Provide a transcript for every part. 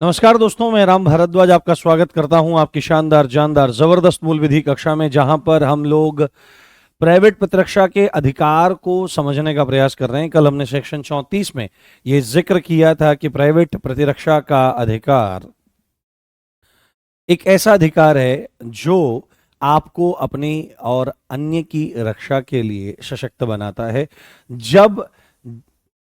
नमस्कार दोस्तों, मैं राम भारद्वाज आपका स्वागत करता हूं आपकी शानदार जानदार जबरदस्त मूल विधि कक्षा में, जहां पर हम लोग प्राइवेट प्रतिरक्षा के अधिकार को समझने का प्रयास कर रहे हैं। कल हमने सेक्शन 34 में ये जिक्र किया था कि प्राइवेट प्रतिरक्षा का अधिकार एक ऐसा अधिकार है जो आपको अपनी और अन्य की रक्षा के लिए सशक्त बनाता है जब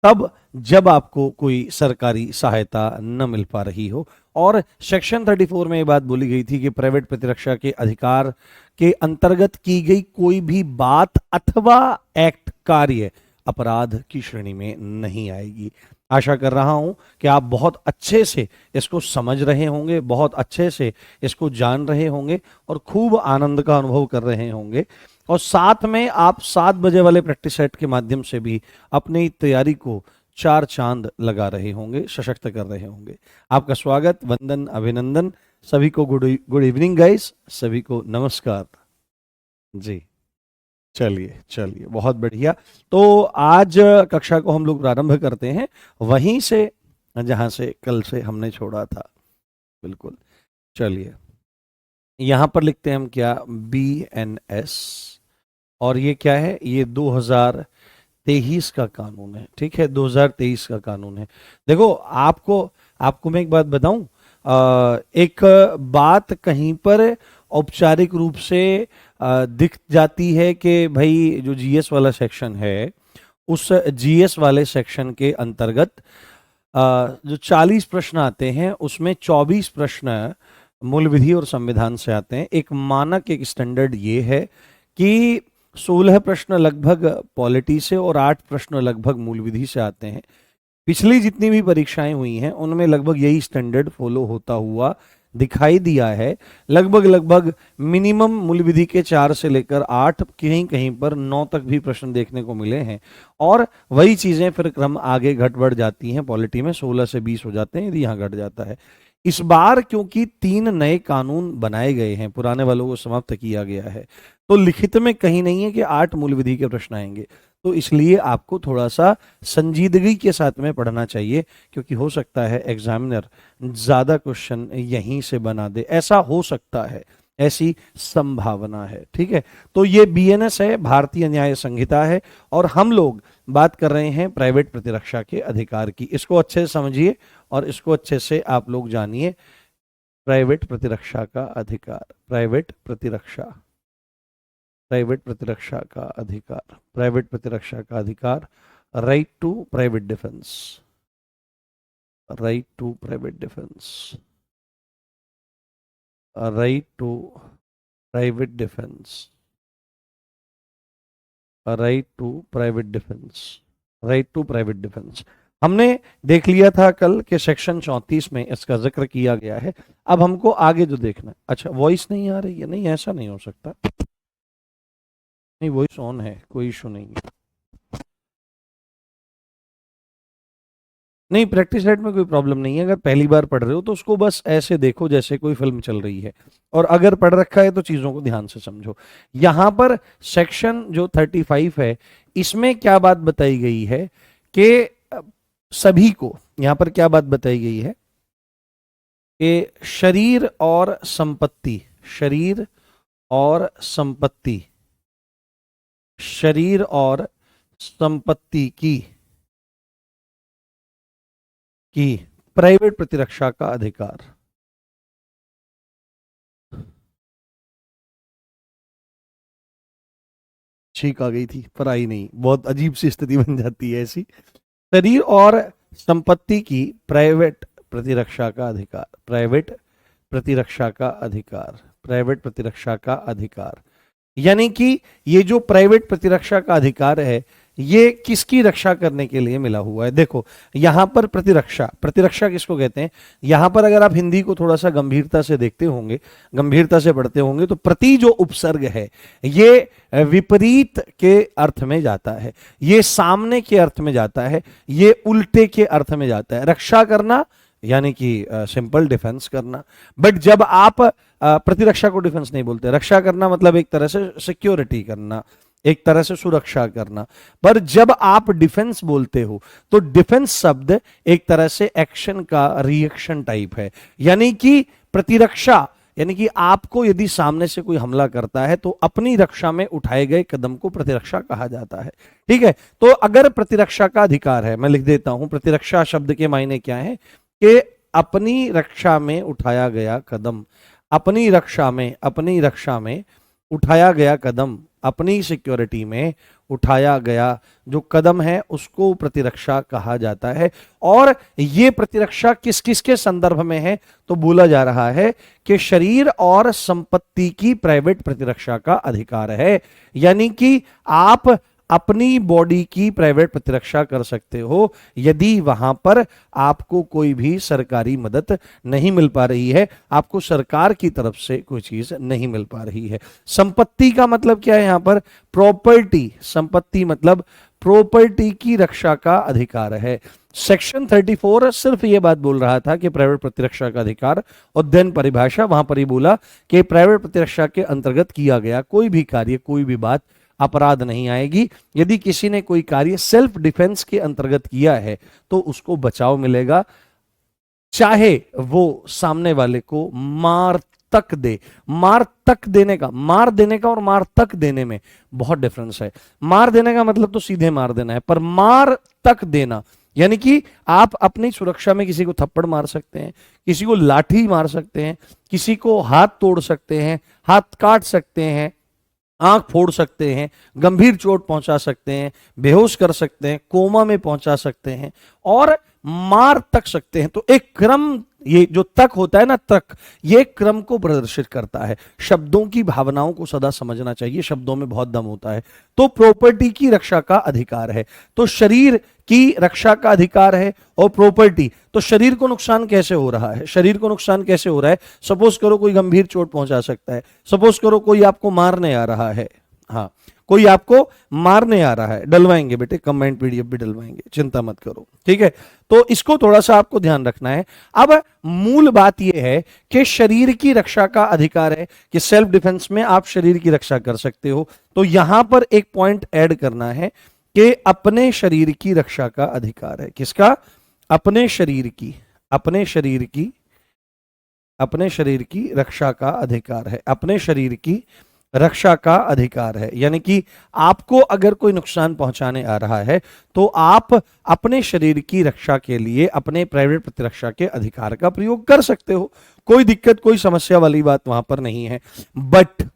तब जब आपको कोई सरकारी सहायता न मिल पा रही हो। और सेक्शन 34 में ये बात बोली गई थी कि प्राइवेट प्रतिरक्षा के अधिकार के अंतर्गत की गई कोई भी बात अथवा एक्ट कार्य अपराध की श्रेणी में नहीं आएगी। आशा कर रहा हूं कि आप बहुत अच्छे से इसको समझ रहे होंगे, बहुत अच्छे से इसको जान रहे होंगे और खूब आनंद का अनुभव कर रहे होंगे। और साथ में आप 7 बजे वाले प्रैक्टिस सेट के माध्यम से भी अपनी तैयारी को 4 चांद लगा रहे होंगे, सशक्त कर रहे होंगे। आपका स्वागत, वंदन, अभिनंदन। सभी को गुड इवनिंग गाइस, सभी को नमस्कार जी। चलिए चलिए, बहुत बढ़िया। तो आज कक्षा को हम लोग प्रारंभ करते हैं वहीं से जहां से कल से हमने छोड़ा था। बिल्कुल, चलिए यहां पर लिखते हैं हम क्या, BNS। और ये क्या है, ये 2023 का कानून है। ठीक है, 2023 का कानून है। देखो, आपको मैं एक बात बताऊं, एक बात कहीं पर औपचारिक रूप से दिख जाती है कि भाई जो जीएस वाला सेक्शन है, उस जीएस वाले सेक्शन के अंतर्गत जो 40 प्रश्न आते हैं उसमें 24 प्रश्न मूल विधि और संविधान से आते हैं। एक मानक, एक स्टैंडर्ड ये है कि 16 प्रश्न लगभग पॉलिटी से और 8 प्रश्न लगभग मूल विधि से आते हैं। पिछली जितनी भी परीक्षाएं हुई हैं उनमें लगभग यही स्टैंडर्ड फॉलो होता हुआ दिखाई दिया है। लगभग मिनिमम मूल विधि के 4 से लेकर 8, कहीं कहीं पर 9 तक भी प्रश्न देखने को मिले हैं। और वही चीजें फिर क्रम आगे घट बढ़ जाती हैं। पॉलिटी में 16 से 20 हो जाते हैं, यदि यहाँ घट जाता है। इस बार क्योंकि 3 नए कानून बनाए गए हैं, पुराने वालों को समाप्त किया गया है, तो लिखित में कहीं नहीं है कि 8 मूल विधि के प्रश्न आएंगे। तो इसलिए आपको थोड़ा सा संजीदगी के साथ में पढ़ना चाहिए, क्योंकि हो सकता है एग्जामिनर ज्यादा क्वेश्चन यहीं से बना दे। ऐसा हो सकता है, ऐसी संभावना है। ठीक है, तो ये BNS है, भारतीय न्याय संहिता है, और हम लोग बात कर रहे हैं प्राइवेट प्रतिरक्षा के अधिकार की। इसको अच्छे से समझिए और इसको अच्छे से आप लोग जानिए। प्राइवेट प्रतिरक्षा का अधिकार, प्राइवेट प्रतिरक्षा, प्राइवेट प्रतिरक्षा का अधिकार, प्राइवेट प्रतिरक्षा का अधिकार, right to private defence, right to private defence, right to private defence, right to private defence, right to private defence. हमने देख लिया था कल के सेक्शन 34 में इसका जिक्र किया गया है। अब हमको आगे जो देखना है, अच्छा वॉइस नहीं आ रही है, नहीं ऐसा नहीं हो सकता, नहीं वॉइस ऑन है, कोई इशू नहीं है। नहीं, प्रैक्टिस सेट में कोई प्रॉब्लम नहीं है। अगर पहली बार पढ़ रहे हो तो उसको बस ऐसे देखो जैसे कोई फिल्म चल रही है, और अगर पढ़ रखा है तो चीजों को ध्यान से समझो। यहां पर सेक्शन जो 35 है, इसमें क्या बात बताई गई है कि सभी को, यहां पर क्या बात बताई गई है कि शरीर और संपत्ति, शरीर और संपत्ति, शरीर और संपत्ति की प्राइवेट प्रतिरक्षा का अधिकार। छींक आ गई थी पर आई नहीं, बहुत अजीब सी स्थिति बन जाती है ऐसी। शरीर और संपत्ति की प्राइवेट प्रतिरक्षा का अधिकार, प्राइवेट प्रतिरक्षा का अधिकार, प्राइवेट प्रतिरक्षा का अधिकार। यानी कि ये जो प्राइवेट प्रतिरक्षा का अधिकार है, ये किसकी रक्षा करने के लिए मिला हुआ है। देखो यहां पर प्रतिरक्षा, प्रतिरक्षा किसको कहते हैं, यहां पर अगर आप हिंदी को थोड़ा सा गंभीरता से देखते होंगे, गंभीरता से पढ़ते होंगे, तो प्रति जो उपसर्ग है ये विपरीत के अर्थ में जाता है, ये सामने के अर्थ में जाता है, ये उल्टे के अर्थ में जाता है। रक्षा करना यानी कि सिंपल डिफेंस करना। बट जब आप प्रतिरक्षा को डिफेंस नहीं बोलते, रक्षा करना मतलब एक तरह से सिक्योरिटी करना, एक तरह से सुरक्षा करना। पर जब आप डिफेंस बोलते हो तो डिफेंस शब्द एक तरह से एक्शन का रिएक्शन टाइप है, यानी कि प्रतिरक्षा, यानी कि आपको यदि सामने से कोई हमला करता है तो अपनी रक्षा में उठाए गए कदम को प्रतिरक्षा कहा जाता है। ठीक है, तो अगर प्रतिरक्षा का अधिकार है, मैं लिख देता हूं प्रतिरक्षा शब्द के मायने क्या है कि अपनी रक्षा में उठाया गया कदम, अपनी रक्षा में उठाया गया कदम, अपनी सिक्योरिटी में उठाया गया जो कदम है उसको प्रतिरक्षा कहा जाता है। और ये प्रतिरक्षा किस किस के संदर्भ में है, तो बोला जा रहा है कि शरीर और संपत्ति की प्राइवेट प्रतिरक्षा का अधिकार है, यानी कि आप अपनी बॉडी की प्राइवेट प्रतिरक्षा कर सकते हो यदि वहां पर आपको कोई भी सरकारी मदद नहीं मिल पा रही है, आपको सरकार की तरफ से कोई चीज नहीं मिल पा रही है। संपत्ति का मतलब क्या है यहां पर, प्रॉपर्टी, संपत्ति मतलब प्रॉपर्टी की रक्षा का अधिकार है। सेक्शन 34 सिर्फ ये बात बोल रहा था कि प्राइवेट प्रतिरक्षा का अधिकार, और देन परिभाषा वहां पर ही बोला कि प्राइवेट प्रतिरक्षा के अंतर्गत किया गया कोई भी कार्य, कोई भी बात अपराध नहीं आएगी। यदि किसी ने कोई कार्य सेल्फ डिफेंस के अंतर्गत किया है तो उसको बचाव मिलेगा, चाहे वो सामने वाले को मार तक दे। मार तक देने का, मार देने का और मार तक देने में बहुत डिफरेंस है। मार देने का मतलब तो सीधे मार देना है, पर मार तक देना यानी कि आप अपनी सुरक्षा में किसी को थप्पड़ मार सकते हैं, किसी को लाठी मार सकते हैं, किसी को हाथ तोड़ सकते हैं, हाथ काट सकते हैं, आंख फोड़ सकते हैं, गंभीर चोट पहुंचा सकते हैं, बेहोश कर सकते हैं, कोमा में पहुंचा सकते हैं और मार तक सकते हैं। तो एक क्रम, ये जो तक होता है ना, तक, ये क्रम को प्रदर्शित करता है। शब्दों की भावनाओं को सदा समझना चाहिए, शब्दों में बहुत दम होता है। तो प्रॉपर्टी की रक्षा का अधिकार है, तो शरीर की रक्षा का अधिकार है और प्रॉपर्टी। तो शरीर को नुकसान कैसे हो रहा है, शरीर को नुकसान कैसे हो रहा है, सपोज करो कोई गंभीर चोट पहुंचा सकता है, सपोज करो कोई आपको मारने आ रहा है, हाँ कोई आपको मारने आ रहा है, डलवाएंगे बेटे, कमेंट पीडीएफ भी डलवाएंगे, चिंता मत करो, ठीक है। तो इसको थोड़ा सा आपको ध्यान रखना है। अब मूल बात यह है कि शरीर की रक्षा का अधिकार है कि सेल्फ डिफेंस में आप शरीर की रक्षा कर सकते हो। तो यहां पर एक पॉइंट ऐड करना है कि अपने शरीर की रक्षा का अधिकार है। किसका, अपने शरीर की, अपने शरीर की, अपने शरीर की रक्षा का अधिकार है, अपने शरीर की रक्षा का अधिकार है। यानी कि आपको अगर कोई नुकसान पहुंचाने आ रहा है तो आप अपने शरीर की रक्षा के लिए अपने प्राइवेट प्रतिरक्षा के अधिकार का प्रयोग कर सकते हो, कोई दिक्कत, कोई समस्या वाली बात वहां पर नहीं है। बट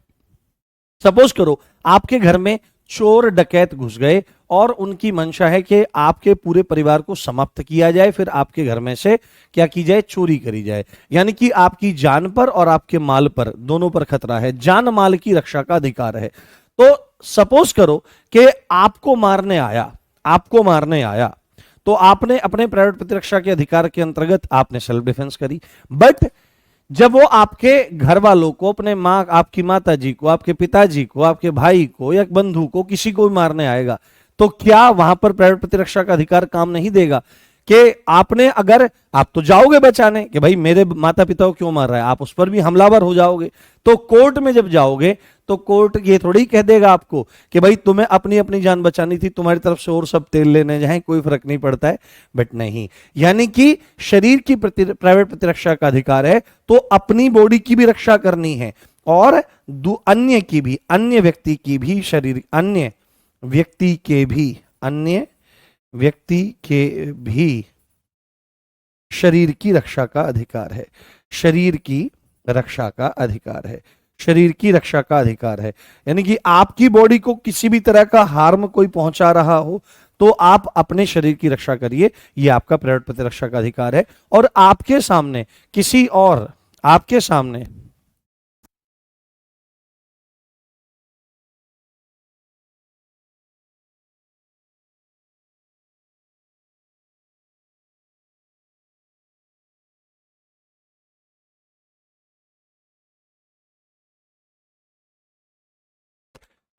सपोज करो आपके घर में चोर डकैत घुस गए और उनकी मंशा है कि आपके पूरे परिवार को समाप्त किया जाए, फिर आपके घर में से क्या की जाए, चोरी करी जाए, यानी कि आपकी जान पर और आपके माल पर, दोनों पर खतरा है, जान माल की रक्षा का अधिकार है। तो सपोज करो कि आपको मारने आया, आपको मारने आया, तो आपने अपने प्राइवेट प्रतिरक्षा के अधिकार के अंतर्गत आपने सेल्फ डिफेंस करी। बट जब वो आपके घर वालों को, अपने माँ, आपकी माता जी को, आपके पिताजी को, आपके भाई को या बंधु को, किसी को भी मारने आएगा, तो क्या वहां पर प्राइवेट प्रतिरक्षा का अधिकार काम नहीं देगा? कि आपने, अगर आप तो जाओगे बचाने कि भाई मेरे माता पिता को क्यों मार रहा है, आप उस पर भी हमलावर हो जाओगे। तो कोर्ट में जब जाओगे तो कोर्ट ये थोड़ी कह देगा आपको कि भाई तुम्हें अपनी अपनी जान बचानी थी, तुम्हारी तरफ से और सब तेल लेने जाएं, कोई फर्क नहीं पड़ता है। बट नहीं, यानी कि शरीर की प्राइवेट प्रतिरक्षा का अधिकार है तो अपनी बॉडी की भी रक्षा करनी है और अन्य की भी, अन्य व्यक्ति की भी, शरीर, अन्य व्यक्ति के भी, अन्य व्यक्ति के भी शरीर की रक्षा का अधिकार है, शरीर की रक्षा का अधिकार है, शरीर की रक्षा का अधिकार है। यानी कि आपकी बॉडी को किसी भी तरह का हार्म कोई पहुंचा रहा हो तो आप अपने शरीर की रक्षा करिए, यह आपका प्राइवेट प्रतिरक्षा का अधिकार है। और आपके सामने किसी और, आपके सामने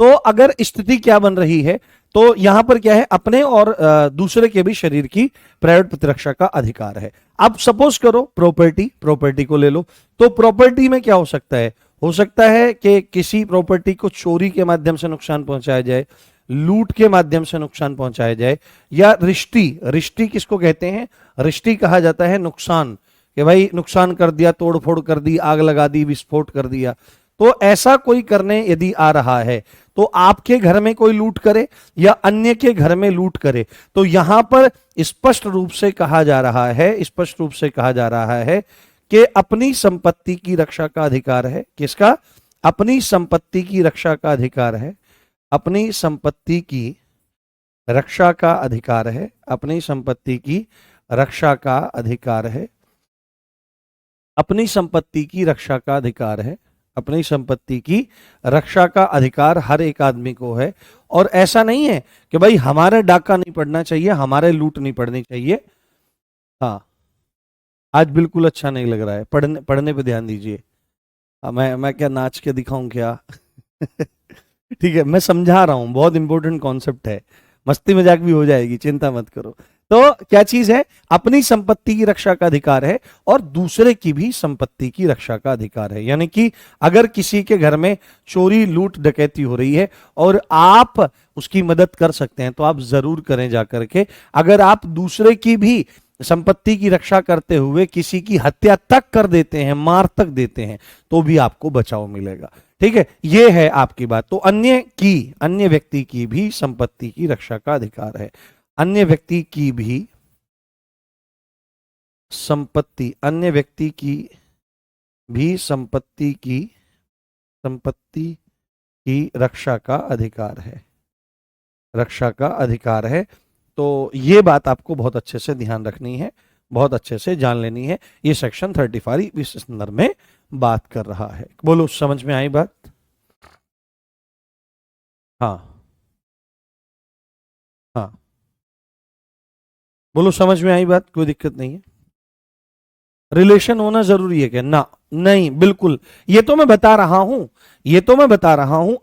तो अगर स्थिति क्या बन रही है, तो यहां पर क्या है, अपने और दूसरे के भी शरीर की प्राइवेट प्रतिरक्षा का अधिकार है। अब सपोज करो प्रॉपर्टी, प्रॉपर्टी को ले लो, तो प्रॉपर्टी में क्या हो सकता है, हो सकता है कि किसी प्रॉपर्टी को चोरी के माध्यम से नुकसान पहुंचाया जाए, लूट के माध्यम से नुकसान पहुंचाया जाए, या रिश्ती, रिश्ती किसको कहते हैं, रिश्ती कहा जाता है नुकसान, कि भाई नुकसान कर दिया, तोड़फोड़ कर दी, आग लगा दी, विस्फोट कर दिया। तो ऐसा कोई करने यदि आ रहा है, तो आपके घर में कोई लूट करे या अन्य के घर में लूट करे, तो यहां पर स्पष्ट रूप से कहा जा रहा है, स्पष्ट रूप से कहा जा रहा है कि अपनी संपत्ति की रक्षा का अधिकार है। किसका? अपनी संपत्ति की रक्षा का अधिकार है, अपनी संपत्ति की रक्षा का अधिकार है, अपनी संपत्ति की रक्षा का अधिकार है, अपनी संपत्ति की रक्षा का अधिकार है, अपनी संपत्ति की रक्षा का अधिकार हर एक आदमी को है। और ऐसा नहीं है कि भाई हमारे डाका नहीं पड़ना चाहिए, हमारे लूट नहीं पड़नी चाहिए। हाँ, आज बिल्कुल अच्छा नहीं लग रहा है, पढ़ने पढ़ने पे ध्यान दीजिए। मैं क्या नाच के दिखाऊं क्या? ठीक है, मैं समझा रहा हूं, बहुत इंपॉर्टेंट कॉन्सेप्ट है, मस्ती मजाक भी हो जाएगी, चिंता मत करो। तो क्या चीज है? अपनी संपत्ति की रक्षा का अधिकार है और दूसरे की भी संपत्ति की रक्षा का अधिकार है। यानी कि अगर किसी के घर में चोरी, लूट, डकैती हो रही है और आप उसकी मदद कर सकते हैं, तो आप जरूर करें जाकर के। अगर आप दूसरे की भी संपत्ति की रक्षा करते हुए किसी की हत्या तक कर देते हैं, मार तक देते हैं, तो भी आपको बचाव मिलेगा। ठीक है, ये है आपकी बात। तो अन्य व्यक्ति की भी संपत्ति की रक्षा का अधिकार है, अन्य व्यक्ति की भी संपत्ति, अन्य व्यक्ति की भी संपत्ति की रक्षा का अधिकार है, रक्षा का अधिकार है। तो ये बात आपको बहुत अच्छे से ध्यान रखनी है, बहुत अच्छे से जान लेनी है। ये सेक्शन 35 इस संदर्भ में बात कर रहा है। बोलो, समझ में आई बात? हाँ हाँ, बोलो, समझ में आई बात? कोई दिक्कत नहीं है? रिलेशन होना जरूरी है क्या? ना, नहीं, बिल्कुल। ये तो मैं बता रहा हूं, ये तो मैं बता रहा हूं,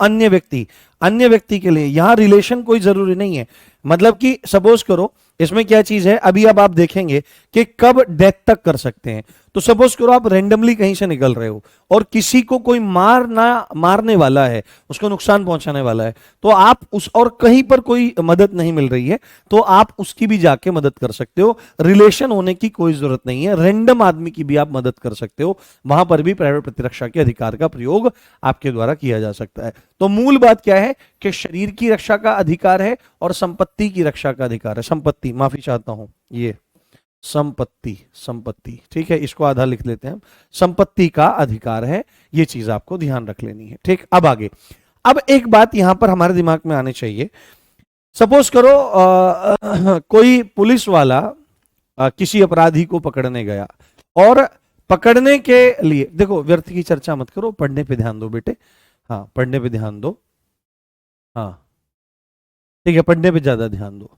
अन्य व्यक्ति के लिए यहां रिलेशन कोई जरूरी नहीं है। मतलब कि सपोज करो, इसमें क्या चीज है, अभी अब आप देखेंगे कि कब डेथ तक कर सकते हैं। तो सपोज करो आप रेंडमली कहीं से निकल रहे हो और किसी को कोई मारने वाला है, उसको नुकसान पहुंचाने वाला है, तो आप उस, और कहीं पर कोई मदद नहीं मिल रही है, तो आप उसकी भी जाके मदद कर सकते हो। रिलेशन होने की कोई जरूरत नहीं है, रैंडम आदमी की भी आप मदद कर सकते हो, वहां पर भी प्राइवेट प्रतिरक्षा के अधिकार का प्रयोग आपके द्वारा किया जा सकता है। तो मूल बात क्या है कि शरीर की रक्षा का अधिकार है और संपत्ति की रक्षा का अधिकार है। संपत्ति, माफी चाहता हूं, ये संपत्ति, ठीक है, इसको आधा लिख लेते हैं हम। संपत्ति का अधिकार है, ये चीज आपको ध्यान रख लेनी है। ठीक, अब आगे। अब एक बात यहां पर हमारे दिमाग में आनी चाहिए। सपोज करो कोई पुलिस वाला किसी अपराधी को पकड़ने गया, और पकड़ने के लिए, देखो व्यर्थ की चर्चा मत करो, पढ़ने पे ध्यान दो बेटे। हाँ, पढ़ने पे ध्यान दो। हाँ, ठीक है, पढ़ने पे ज्यादा ध्यान दो।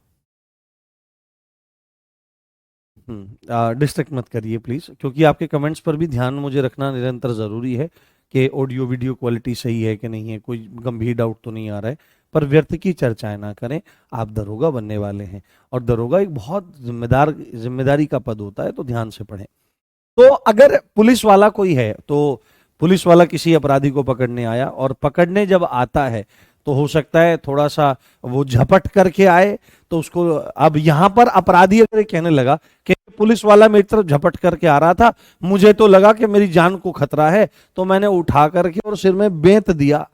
डिस्ट्रैक्ट मत करिए प्लीज, क्योंकि आपके कमेंट्स पर भी ध्यान मुझे रखना निरंतर जरूरी है कि ऑडियो वीडियो क्वालिटी सही है कि नहीं है, कोई गंभीर डाउट तो नहीं आ रहा है। पर व्यर्थ की चर्चाएं ना करें, आप दरोगा बनने वाले हैं, और दरोगा एक बहुत जिम्मेदारी का पद होता है, तो ध्यान से पढ़ें। तो अगर पुलिस वाला कोई है, तो पुलिस वाला किसी अपराधी को पकड़ने आया, और पकड़ने जब आता है तो हो सकता है थोड़ा सा वो झपट करके आए, तो उसको, अब यहां पर अपराधी अगर कहने लगा कि पुलिस वाला मेरी तरफ झपट करके आ रहा था, मुझे तो लगा कि मेरी जान को खतरा है, तो मैंने उठा करके और सिर में बेंत दिया,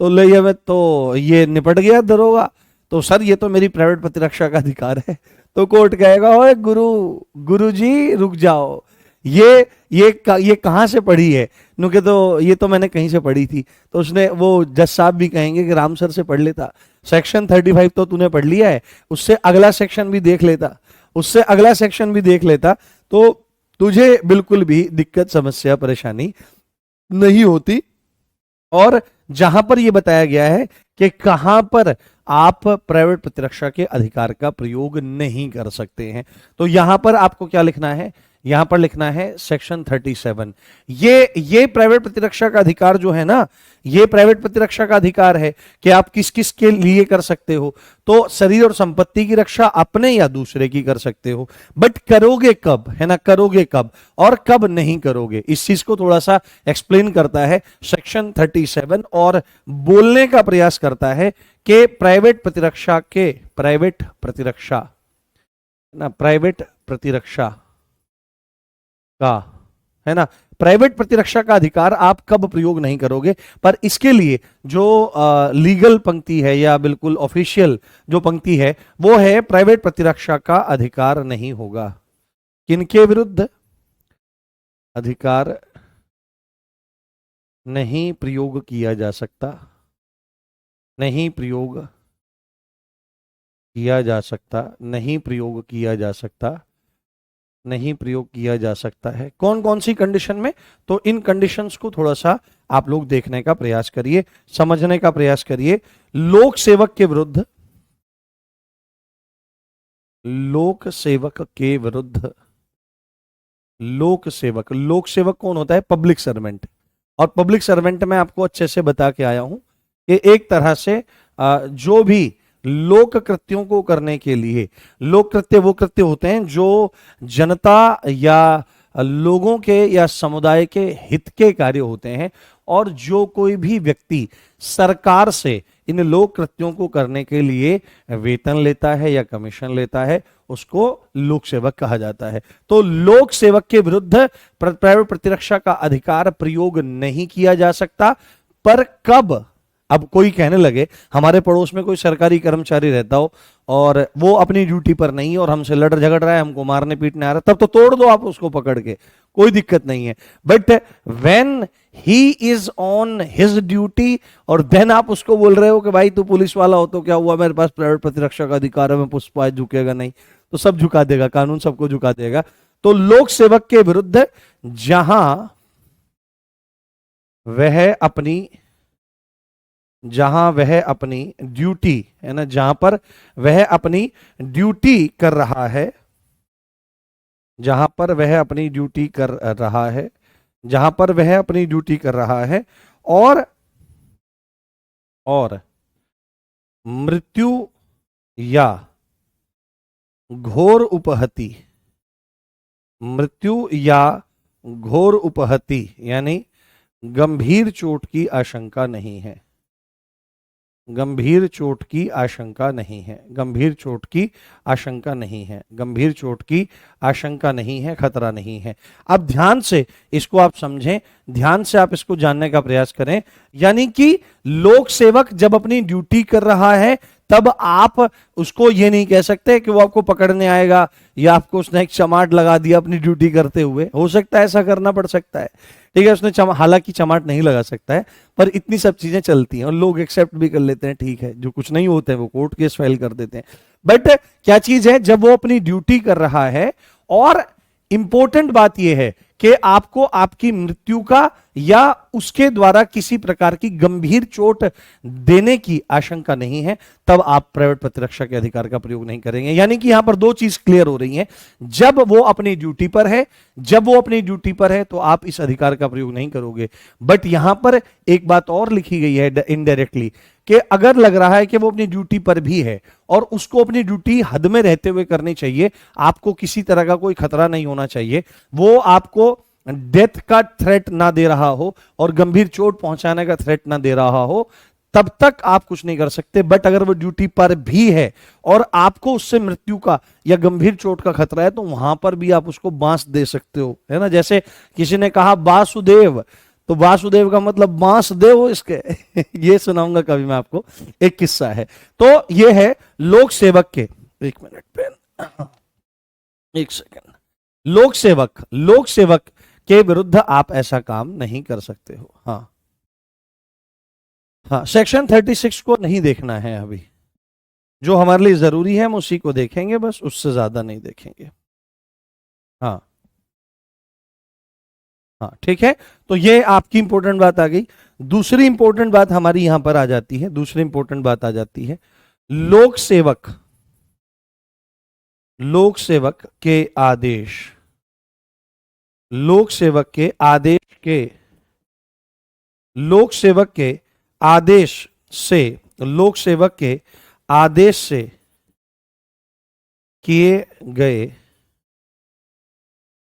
तो ले में तो ये निपट गया दरोगा। तो सर ये तो मेरी प्राइवेट प्रतिरक्षा का अधिकार है। तो कोर्ट कहेगा, ओए गुरु जी रुक जाओ, ये कहां से पढ़ी है? नुके तो ये तो मैंने कहीं से पढ़ी थी। तो उसने, वो जज साहब भी कहेंगे कि राम सर से पढ़ लेता, सेक्शन 35 तो तूने पढ़ लिया है, उससे अगला सेक्शन भी देख लेता, उससे अगला सेक्शन भी देख लेता, तो तुझे बिल्कुल भी दिक्कत, समस्या, परेशानी नहीं होती। और जहां पर यह बताया गया है कि कहां पर आप प्राइवेट प्रतिरक्षा के अधिकार का प्रयोग नहीं कर सकते हैं, तो यहां पर आपको क्या लिखना है? यहां पर लिखना है सेक्शन 37। ये प्राइवेट प्रतिरक्षा का अधिकार जो है ना, ये प्राइवेट प्रतिरक्षा का अधिकार है कि आप किस किस के लिए कर सकते हो। तो शरीर और संपत्ति की रक्षा अपने या दूसरे की कर सकते हो, बट करोगे कब, है ना, करोगे कब और कब नहीं करोगे, इस चीज को थोड़ा सा एक्सप्लेन करता है सेक्शन 37 और बोलने का प्रयास करता है कि प्राइवेट प्रतिरक्षा का, है ना, प्राइवेट प्रतिरक्षा का अधिकार आप कब प्रयोग नहीं करोगे। पर इसके लिए जो लीगल पंक्ति है या बिल्कुल ऑफिशियल जो पंक्ति है वो है प्राइवेट प्रतिरक्षा का अधिकार नहीं होगा। किनके विरुद्ध? अधिकार नहीं प्रयोग किया जा सकता, नहीं प्रयोग किया जा सकता, नहीं प्रयोग किया जा सकता, नहीं प्रयोग किया जा सकता है। कौन कौन सी कंडीशन में? तो इन कंडीशंस को थोड़ा सा आप लोग देखने का प्रयास करिए, समझने का प्रयास करिए। लोक सेवक के विरुद्ध, लोक सेवक के विरुद्ध, लोक सेवक, लोक सेवक कौन होता है? Public servant. और पब्लिक सर्वेंट में आपको अच्छे से बता के आया हूं कि एक तरह से जो भी लोक कृत्यों को करने के लिए, लोक कृत्य वो कृत्य होते हैं जो जनता या लोगों के या समुदाय के हित के कार्य होते हैं, और जो कोई भी व्यक्ति सरकार से इन लोक कृत्यों को करने के लिए वेतन लेता है या कमीशन लेता है उसको लोक सेवक कहा जाता है। तो लोक सेवक के विरुद्ध प्राइवेट प्रतिरक्षा का अधिकार प्रयोग नहीं किया जा सकता। पर कब? अब कोई कहने लगे हमारे पड़ोस में कोई सरकारी कर्मचारी रहता हो और वो अपनी ड्यूटी पर नहीं और हमसे लड़ झगड़ रहा है, हमको मारने पीटने आ रहा है, तब तो तोड़ दो आप उसको पकड़ के, कोई दिक्कत नहीं है। But when he is on his duty और देन आप उसको बोल रहे हो कि भाई तू पुलिस वाला हो तो क्या हुआ, मेरे पास प्राइवेट प्रतिरक्षा का अधिकार है, मैं पुष्पा झुकेगा नहीं, तो सब झुका देगा, कानून सबको झुका देगा। तो लोक सेवक के विरुद्ध जहां वह अपनी ड्यूटी, है ना, जहां पर वह अपनी ड्यूटी कर रहा है, जहां पर वह अपनी ड्यूटी कर रहा है, जहां पर वह अपनी ड्यूटी कर रहा है और मृत्यु या घोर उपहति, मृत्यु या घोर उपहति यानी गंभीर चोट की आशंका नहीं है, गंभीर चोट की आशंका नहीं है, गंभीर चोट की आशंका नहीं है, गंभीर चोट की आशंका नहीं है, खतरा नहीं है। अब ध्यान से इसको आप समझें, ध्यान से आप इसको जानने का प्रयास करें। यानी कि लोक सेवक जब अपनी ड्यूटी कर रहा है तब आप उसको ये नहीं कह सकते कि वो आपको पकड़ने आएगा या आपको उसने एक चमाट लगा दिया अपनी ड्यूटी करते हुए। हो सकता है ऐसा करना पड़ सकता है, ठीक है, उसने हालांकि चमाट नहीं लगा सकता है, पर इतनी सब चीजें चलती हैं और लोग एक्सेप्ट भी कर लेते हैं, ठीक है, जो कुछ नहीं होते हैं वो कोर्ट केस फाइल कर देते हैं। बट क्या चीज है, जब वो अपनी ड्यूटी कर रहा है और इंपॉर्टेंट बात यह है कि आपको आपकी मृत्यु का या उसके द्वारा किसी प्रकार की गंभीर चोट देने की आशंका नहीं है, तब आप प्राइवेट प्रतिरक्षा के अधिकार का प्रयोग नहीं करेंगे। यानी कि यहां पर दो चीज क्लियर हो रही हैं, जब वो अपनी ड्यूटी पर है, जब वो अपनी ड्यूटी पर है तो आप इस अधिकार का प्रयोग नहीं करोगे। बट यहां पर एक बात और लिखी गई है इनडायरेक्टली कि अगर लग रहा है कि वो अपनी ड्यूटी पर भी है और उसको अपनी ड्यूटी हद में रहते हुए करनी चाहिए, आपको किसी तरह का कोई खतरा नहीं होना चाहिए, वो आपको डेथ का थ्रेट ना दे रहा हो और गंभीर चोट पहुंचाने का थ्रेट ना दे रहा हो, तब तक आप कुछ नहीं कर सकते। बट अगर वो ड्यूटी पर भी है और आपको उससे मृत्यु का या गंभीर चोट का खतरा है तो वहां पर भी आप उसको बांस दे सकते हो, है ना। जैसे किसी ने कहा वासुदेव, तो वासुदेव का मतलब बांस देव इसके ये सुनाऊंगा कभी मैं आपको, एक किस्सा है। तो ये है लोक सेवक के, एक मिनट पेन, एक सेकंड, लोक सेवक के विरुद्ध आप ऐसा काम नहीं कर सकते हो। हाँ हाँ, सेक्शन 36 को नहीं देखना है अभी, जो हमारे लिए जरूरी है हम उसी को देखेंगे, बस उससे ज्यादा नहीं देखेंगे। हाँ हाँ, ठीक है। तो ये आपकी इंपॉर्टेंट बात आ गई। दूसरी इंपॉर्टेंट बात हमारी यहां पर आ जाती है, दूसरी इंपॉर्टेंट बात आ जाती है, लोक सेवक के आदेश, लोक सेवक के आदेश के, लोक सेवक के आदेश से, लोक सेवक के आदेश से किए गए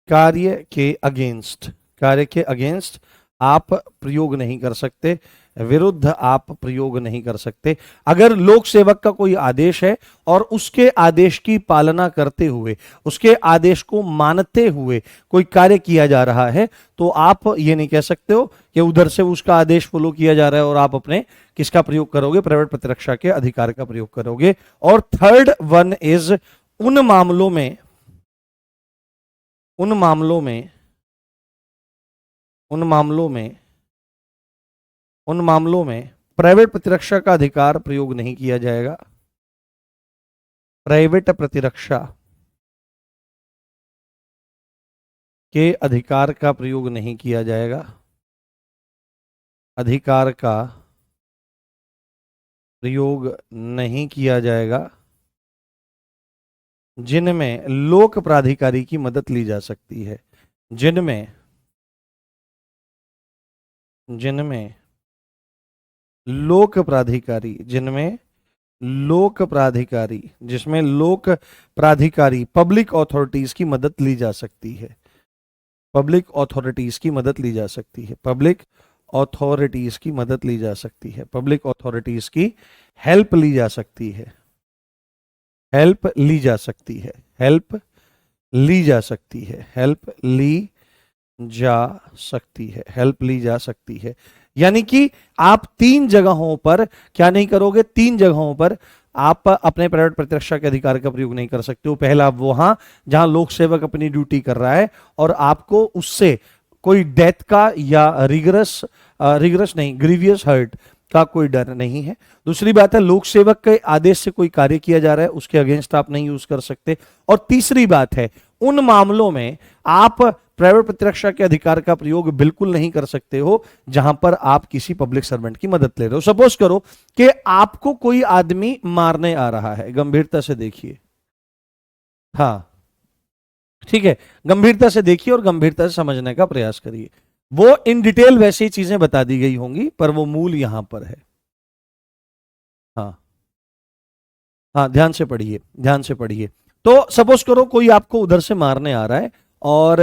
कार्य के अगेंस्ट, कार्य के अगेंस्ट आप प्रयोग नहीं कर सकते, विरुद्ध आप प्रयोग नहीं कर सकते। अगर लोक सेवक का कोई आदेश है और उसके आदेश की पालना करते हुए, उसके आदेश को मानते हुए कोई कार्य किया जा रहा है, तो आप ये नहीं कह सकते हो कि उधर से उसका आदेश फॉलो किया जा रहा है और आप अपने किसका प्रयोग करोगे, प्राइवेट प्रतिरक्षा के अधिकार का प्रयोग करोगे। और थर्ड वन इज उन मामलों में, उन मामलों में, उन मामलों में, उन मामलों में प्राइवेट प्रतिरक्षा का अधिकार प्रयोग नहीं किया जाएगा, प्राइवेट प्रतिरक्षा के अधिकार का प्रयोग नहीं किया जाएगा, अधिकार का प्रयोग नहीं किया जाएगा जिनमें लोक प्राधिकारी की मदद ली जा सकती है, जिनमें, जिनमें लोक प्राधिकारी, जिनमें लोक प्राधिकारी, जिसमें लोक प्राधिकारी पब्लिक अथॉरिटीज की मदद ली जा सकती है, पब्लिक अथॉरिटीज की मदद ली जा सकती है, पब्लिक अथॉरिटीज की मदद ली जा सकती है, पब्लिक अथॉरिटीज की हेल्प ली जा सकती है, हेल्प ली जा सकती है, हेल्प ली जा सकती है, हेल्प ली जा सकती है, हेल्प ली जा सकती है। यानी कि आप तीन जगहों पर क्या नहीं करोगे, तीन जगहों पर आप अपने प्राइवेट प्रतिरक्षा के अधिकार का प्रयोग नहीं कर सकते हो। पहला वहां जहां लोक सेवक अपनी ड्यूटी कर रहा है और आपको उससे कोई डेथ का या रिगरस, रिगरस नहीं, ग्रीवियस हर्ट का कोई डर नहीं है। दूसरी बात है, लोक सेवक के आदेश से कोई कार्य किया जा रहा है, उसके अगेंस्ट आप नहीं यूज कर सकते। और तीसरी बात है, उन मामलों में आप प्राइवेट प्रतिरक्षा के अधिकार का प्रयोग बिल्कुल नहीं कर सकते हो जहां पर आप किसी पब्लिक सर्वेंट की मदद ले रहे हो। सपोज करो कि आपको कोई आदमी मारने आ रहा है, गंभीरता से देखिए, हाँ ठीक है, गंभीरता से देखिए और गंभीरता से समझने का प्रयास करिए। वो इन डिटेल वैसी चीजें बता दी गई होंगी पर वो मूल यहां पर है। हाँ हाँ, ध्यान से पढ़िए, ध्यान से पढ़िए। तो सपोज करो कोई आपको उधर से मारने आ रहा है और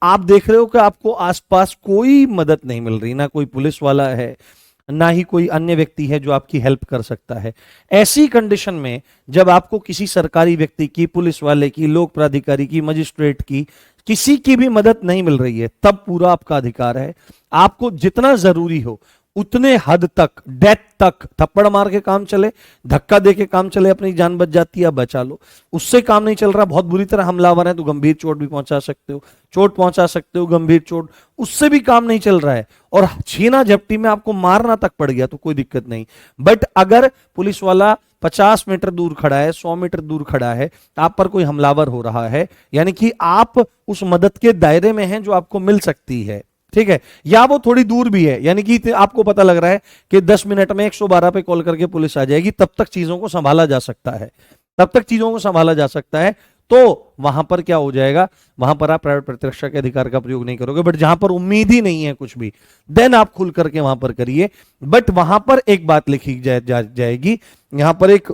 आप देख रहे हो कि आपको आसपास कोई मदद नहीं मिल रही, ना कोई पुलिस वाला है, ना ही कोई अन्य व्यक्ति है जो आपकी हेल्प कर सकता है। ऐसी कंडीशन में जब आपको किसी सरकारी व्यक्ति की, पुलिस वाले की, लोक प्राधिकारी की, मजिस्ट्रेट की, किसी की भी मदद नहीं मिल रही है, तब पूरा आपका अधिकार है, आपको जितना जरूरी हो उतने हद तक, डेथ तक, थप्पड़ मार के काम चले, धक्का दे के काम चले, अपनी जान बच जाती है बचा लो। उससे काम नहीं चल रहा, बहुत बुरी तरह हमलावर है तो गंभीर चोट भी पहुंचा सकते हो, चोट पहुंचा सकते हो, गंभीर चोट, उससे भी काम नहीं चल रहा है और छीना झपटी में आपको मारना तक पड़ गया तो कोई दिक्कत नहीं। बट अगर पुलिस वाला 50 मीटर दूर खड़ा है, 100 मीटर दूर खड़ा है, आप पर कोई हमलावर हो रहा है, यानी कि आप उस मदद के दायरे में हैं जो आपको मिल सकती है, ठीक है, या वो थोड़ी दूर भी है, यानी कि आपको पता लग रहा है कि 10 मिनट में 112 पे कॉल करके पुलिस आ जाएगी, तब तक चीजों को संभाला जा सकता है, तब तक चीजों को संभाला जा सकता है। तो वहां पर क्या हो जाएगा, वहां पर आप प्राइवेट प्रतिरक्षा के अधिकार का प्रयोग नहीं करोगे। बट जहां पर उम्मीद ही नहीं है कुछ भी, देन आप खुल करके वहां पर करिए। बट वहां पर एक बात लिखी जाएगी, यहां पर एक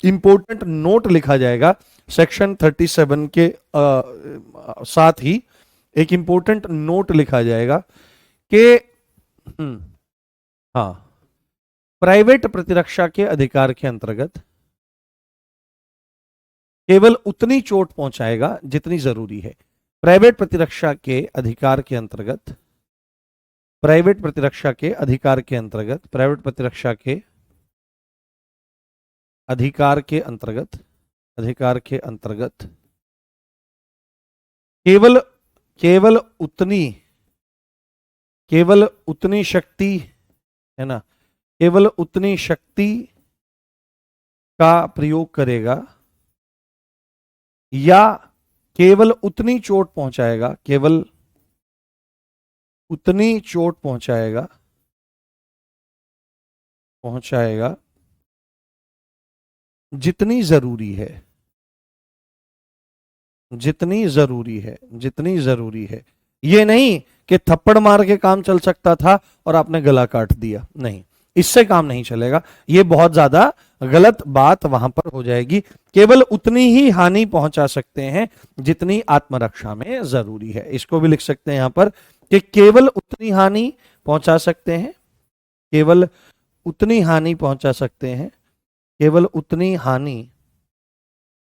इंपॉर्टेंट नोट लिखा जाएगा सेक्शन 37 के साथ ही एक इंपॉर्टेंट नोट लिखा जाएगा कि हाँ, प्राइवेट प्रतिरक्षा के अधिकार के अंतर्गत केवल उतनी चोट पहुंचाएगा जितनी जरूरी है। प्राइवेट प्रतिरक्षा के अधिकार के अंतर्गत, प्राइवेट प्रतिरक्षा के अधिकार के अंतर्गत, प्राइवेट प्रतिरक्षा के अधिकार के अंतर्गत, अधिकार के अंतर्गत केवल, केवल उतनी, केवल उतनी शक्ति है ना, केवल उतनी शक्ति का प्रयोग करेगा या केवल उतनी चोट पहुंचाएगा, केवल उतनी चोट पहुंचाएगा, पहुंचाएगा जितनी जरूरी है, जितनी जरूरी है, जितनी जरूरी है। ये नहीं कि थप्पड़ मार के काम चल सकता था और आपने गला काट दिया, नहीं, इससे काम नहीं चलेगा, ये बहुत ज्यादा गलत बात वहां पर हो जाएगी। केवल उतनी ही हानि पहुंचा सकते हैं जितनी आत्मरक्षा में जरूरी है। इसको भी लिख सकते हैं यहां पर कि केवल उतनी हानि पहुंचा सकते हैं, केवल उतनी हानि पहुंचा सकते हैं, केवल उतनी हानि,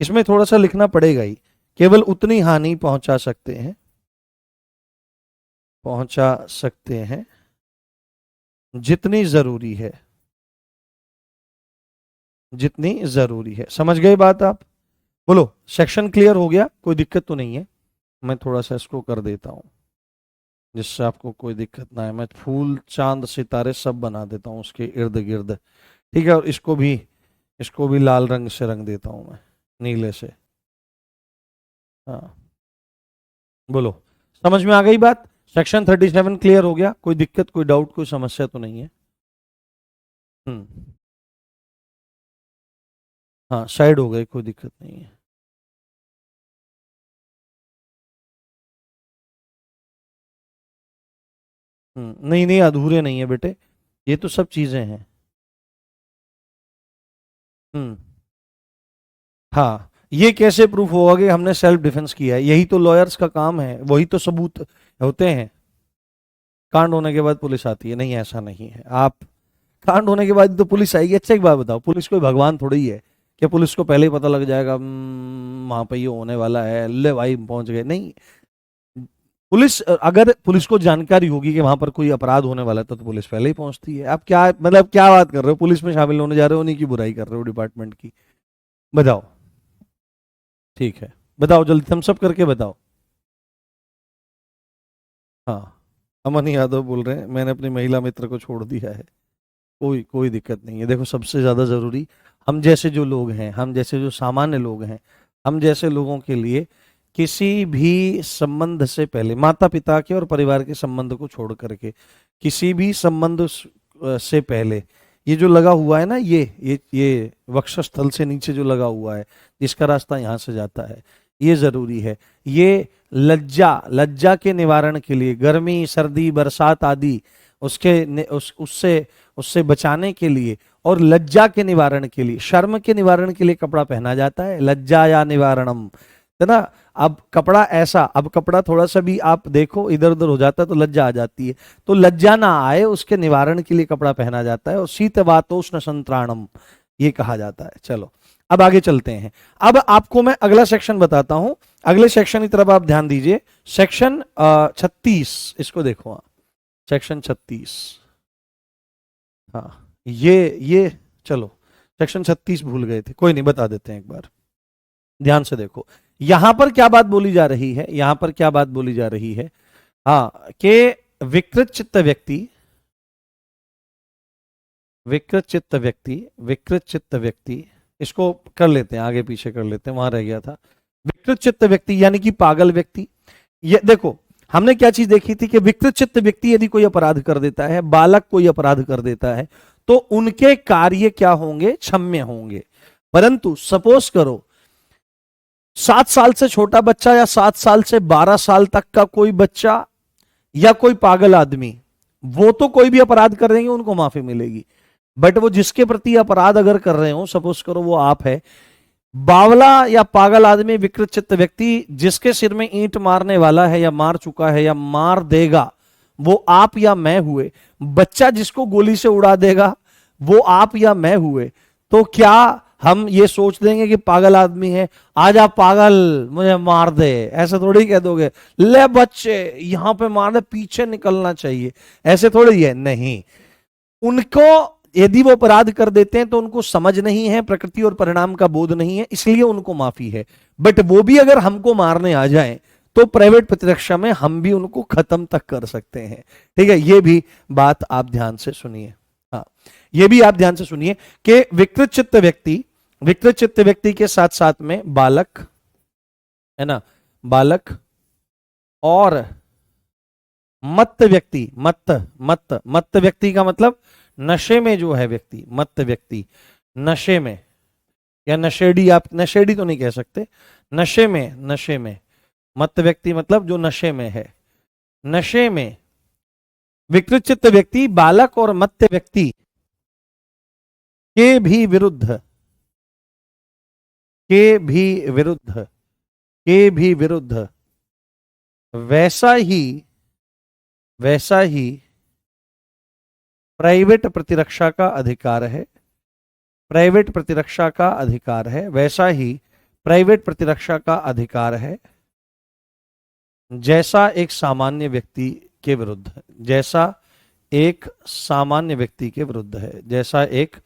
इसमें थोड़ा सा लिखना पड़ेगा ही, केवल उतनी हानि पहुंचा सकते हैं, पहुंचा सकते हैं जितनी जरूरी है, जितनी जरूरी है। समझ गए बात आप? बोलो, सेक्शन क्लियर हो गया? कोई दिक्कत तो नहीं है? मैं थोड़ा सा इसको कर देता हूं जिससे आपको कोई दिक्कत ना है। मैं फूल चांद सितारे सब बना देता हूं उसके इर्द गिर्द, ठीक है। और इसको भी लाल रंग से रंग देता हूं मैं, नीले से। हाँ, बोलो, समझ में आ गई बात? सेक्शन 37 क्लियर हो गया? कोई दिक्कत, कोई डाउट, कोई समस्या तो नहीं है? हम्म, हाँ, साइड हो गए, कोई दिक्कत नहीं है। नहीं नहीं, अधूरे नहीं है बेटे, ये तो सब चीजें हैं। हम्म, हाँ, ये कैसे प्रूफ होगा कि हमने सेल्फ डिफेंस किया है? यही तो लॉयर्स का काम है, वही तो सबूत होते हैं। कांड होने के बाद पुलिस आती है? नहीं, ऐसा नहीं है। आप कांड होने के बाद तो पुलिस आएगी। अच्छा, एक बात बताओ, पुलिस कोई भगवान थोड़ी ही है कि पुलिस को पहले ही पता लग जाएगा वहां पे ये होने वाला है, ले भाई पहुंच गए? नहीं, पुलिस, अगर पुलिस को जानकारी होगी कि वहां पर कोई अपराध होने वाला है तो पुलिस पहले ही पहुंचती है। आप क्या मतलब क्या बात कर रहे हो? पुलिस में शामिल होने जा रहे हो, उन्हीं की बुराई कर रहे हो, डिपार्टमेंट की। बताओ। ठीक है, बताओ जल्दी, थम्स अप करके बताओ। हाँ, अमन यादव बोल रहे हैं मैंने अपनी महिला मित्र को छोड़ दिया है। कोई कोई दिक्कत नहीं है। देखो, सबसे ज्यादा जरूरी हम जैसे जो लोग हैं, हम जैसे जो सामान्य लोग हैं, हम जैसे लोगों के लिए किसी भी संबंध से पहले, माता पिता के और परिवार के संबंध को छोड़ करके किसी भी संबंध से पहले, ये जो लगा हुआ है ना, ये वक्षस्थल से नीचे जो लगा हुआ है, जिसका रास्ता यहाँ से जाता है, ये जरूरी है। ये लज्जा, लज्जा के निवारण के लिए, गर्मी सर्दी बरसात आदि उससे उससे बचाने के लिए, और लज्जा के निवारण के लिए, शर्म के निवारण के लिए कपड़ा पहना जाता है, लज्जा या निवारणम, है ना। अब कपड़ा ऐसा, अब कपड़ा थोड़ा सा भी आप देखो इधर उधर हो जाता है तो लज्जा आ जाती है, तो लज्जा ना आए उसके निवारण के लिए कपड़ा पहना जाता है। और शीत वातोष्ण संत्राणम ये कहा जाता है। चलो, अब आगे चलते हैं। अब आपको मैं अगला सेक्शन बताता हूं, अगले सेक्शन की तरफ आप ध्यान दीजिए। सेक्शन 36, इसको देखो आप, सेक्शन 36। हाँ, ये चलो, सेक्शन 36 भूल गए थे, कोई नहीं, बता देते हैं एक बार। ध्यान से देखो, यहां पर क्या बात बोली जा रही है, यहां पर क्या बात बोली जा रही है। हाँ, कि विकृत चित्त व्यक्ति, विकृत चित्त व्यक्ति, विकृत चित्त व्यक्ति, इसको कर लेते हैं, आगे पीछे कर लेते हैं, वहां रह गया था। विकृत चित्त व्यक्ति यानी कि पागल व्यक्ति। ये देखो, हमने क्या चीज देखी थी कि विकृत चित्त व्यक्ति यदि कोई अपराध कर देता है, बालक कोई अपराध कर देता है, तो उनके कार्य क्या होंगे? क्षम्य होंगे। परंतु सपोज करो 7 साल से छोटा बच्चा या 7 साल से 12 साल तक का कोई बच्चा या कोई पागल आदमी, वो तो कोई भी अपराध कर देंगे, उनको माफी मिलेगी। बट वो जिसके प्रति अपराध अगर कर रहे हो, सपोज करो वो आप है, बावला या पागल आदमी, विकृत चित्त व्यक्ति, जिसके सिर में ईंट मारने वाला है या मार चुका है या मार देगा, वो आप या मैं हुए। बच्चा जिसको गोली से उड़ा देगा, वो आप या मैं हुए। तो क्या हम ये सोच देंगे कि पागल आदमी है, आजा पागल मुझे मार दे, ऐसे थोड़ी कह दोगे, ले बच्चे यहां पे मार दे, पीछे निकलना चाहिए, ऐसे थोड़ी है? नहीं, उनको यदि वो अपराध कर देते हैं तो उनको समझ नहीं है, प्रकृति और परिणाम का बोध नहीं है, इसलिए उनको माफी है। बट वो भी अगर हमको मारने आ जाए तो प्राइवेट प्रतिरक्षा में हम भी उनको खत्म तक कर सकते हैं। ठीक है, ये भी बात आप ध्यान से सुनिए। हाँ, ये भी आप ध्यान से सुनिए कि विकृत चित्त व्यक्ति, विकृत चित्त व्यक्ति के साथ साथ में बालक, है ना, बालक और मत्त व्यक्ति, मत्त मत्त मत्त व्यक्ति का मतलब नशे में जो है व्यक्ति, मत्त व्यक्ति, नशे में, या नशेड़ी, आप नशेड़ी तो नहीं कह सकते, नशे में, नशे में, मत्त व्यक्ति मतलब जो नशे में है, नशे में विकृत चित्त व्यक्ति बालक और मत्य व्यक्ति के भी विरुद्ध के भी विरुद्ध के भी विरुद्ध वैसा ही प्राइवेट प्रतिरक्षा का अधिकार है। प्राइवेट प्रतिरक्षा का अधिकार है, वैसा ही प्राइवेट प्रतिरक्षा का अधिकार है जैसा एक सामान्य व्यक्ति के विरुद्ध, जैसा एक सामान्य व्यक्ति के विरुद्ध है, जैसा एक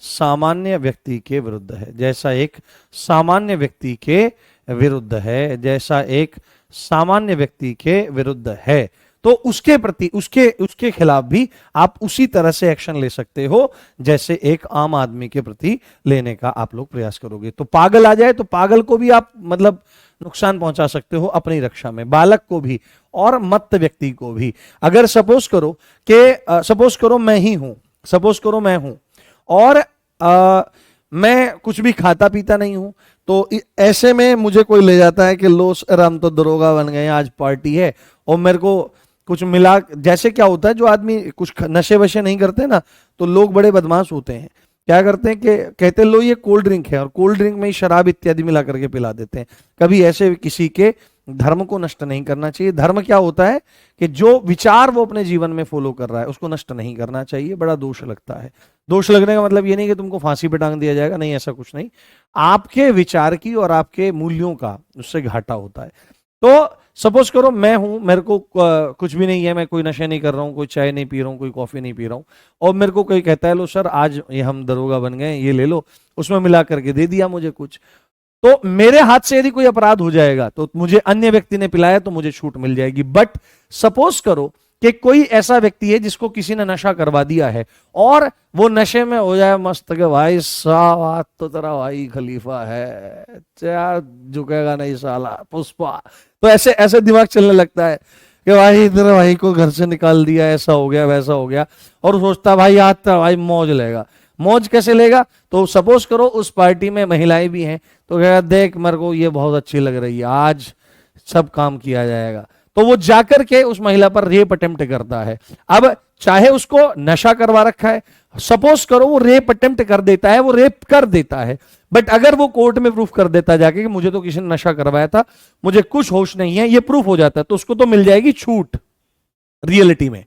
सामान्य व्यक्ति के विरुद्ध है, जैसा एक सामान्य व्यक्ति के विरुद्ध है, जैसा एक सामान्य व्यक्ति के विरुद्ध है। तो उसके प्रति उसके उसके खिलाफ भी आप उसी तरह से एक्शन ले सकते हो जैसे एक आम आदमी के प्रति लेने का आप लोग प्रयास करोगे। तो पागल आ जाए तो पागल को भी आप मतलब नुकसान पहुंचा सकते हो अपनी रक्षा में, बालक को भी और मत्त व्यक्ति को भी। अगर सपोज करो मैं हूं और मैं कुछ भी खाता पीता नहीं हूं, तो ऐसे में मुझे कोई ले जाता है कि लो सर हम तो दरोगा बन गए, आज पार्टी है और मेरे को कुछ मिला। जैसे क्या होता है, जो आदमी कुछ नशे वशे नहीं करते ना, तो लोग बड़े बदमाश होते हैं, क्या करते हैं कि कहते हैं लो ये कोल्ड ड्रिंक है, और कोल्ड ड्रिंक में ही शराब इत्यादि मिला करके पिला देते हैं। कभी ऐसे किसी के धर्म को नष्ट नहीं करना चाहिए। धर्म क्या होता है कि जो विचार वो अपने जीवन में फॉलो कर रहा है उसको नष्ट नहीं करना चाहिए। बड़ा दोष लगता है। दोष लगने का मतलब ये नहीं कि तुमको फांसी पे टांग दिया जाएगा, नहीं, ऐसा कुछ नहीं। आपके विचार की और आपके मूल्यों का उससे घाटा होता है। तो सपोज करो मैं हूं, मेरे को कुछ भी नहीं है, मैं कोई नशा नहीं कर रहा हूं, कोई चाय नहीं पी रहा हूं, कोई कॉफी नहीं पी रहा हूं, और मेरे को कोई कहता है लो सर आज ये हम दरोगा बन गए, ये ले लो, उसमें मिला करके दे दिया मुझे कुछ, तो मेरे हाथ से यदि कोई अपराध हो जाएगा तो मुझे अन्य व्यक्ति ने पिलाया तो मुझे छूट मिल जाएगी। बट सपोज करो कि कोई ऐसा व्यक्ति है जिसको किसी ने नशा करवा दिया है और वो नशे में हो जाए मस्त के भाई साहब आज तो तेरा भाई खलीफा है, क्या झुकेगा नहीं साला पुष्पा, तो ऐसे ऐसे दिमाग चलने लगता है कि भाई तेरे भाई को घर से निकाल दिया, ऐसा हो गया वैसा हो गया, और सोचता भाई आज तेरा भाई मौज लेगा। मौज कैसे लेगा? तो सपोज करो उस पार्टी में महिलाएं भी हैं, तो कहेगा देख मेरे को ये बहुत अच्छी लग रही है, आज सब काम किया जाएगा, तो वो जाकर के उस महिला पर रेप अटेम्प्ट करता है। अब चाहे उसको नशा करवा रखा है, सपोज करो वो रेप अटेम्प्ट कर देता है, वो रेप कर देता है, बट अगर वो कोर्ट में प्रूफ कर देता जाके कि मुझे तो किसी ने नशा करवाया था, मुझे कुछ होश नहीं है, ये प्रूफ हो जाता है, तो उसको तो मिल जाएगी छूट रियलिटी में।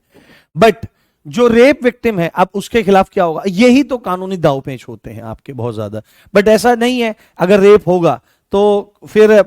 बट जो रेप विक्टिम है, अब उसके खिलाफ क्या होगा? यही तो कानूनी दांवपेच होते हैं आपके बहुत ज्यादा। बट ऐसा नहीं है, अगर रेप होगा तो फिर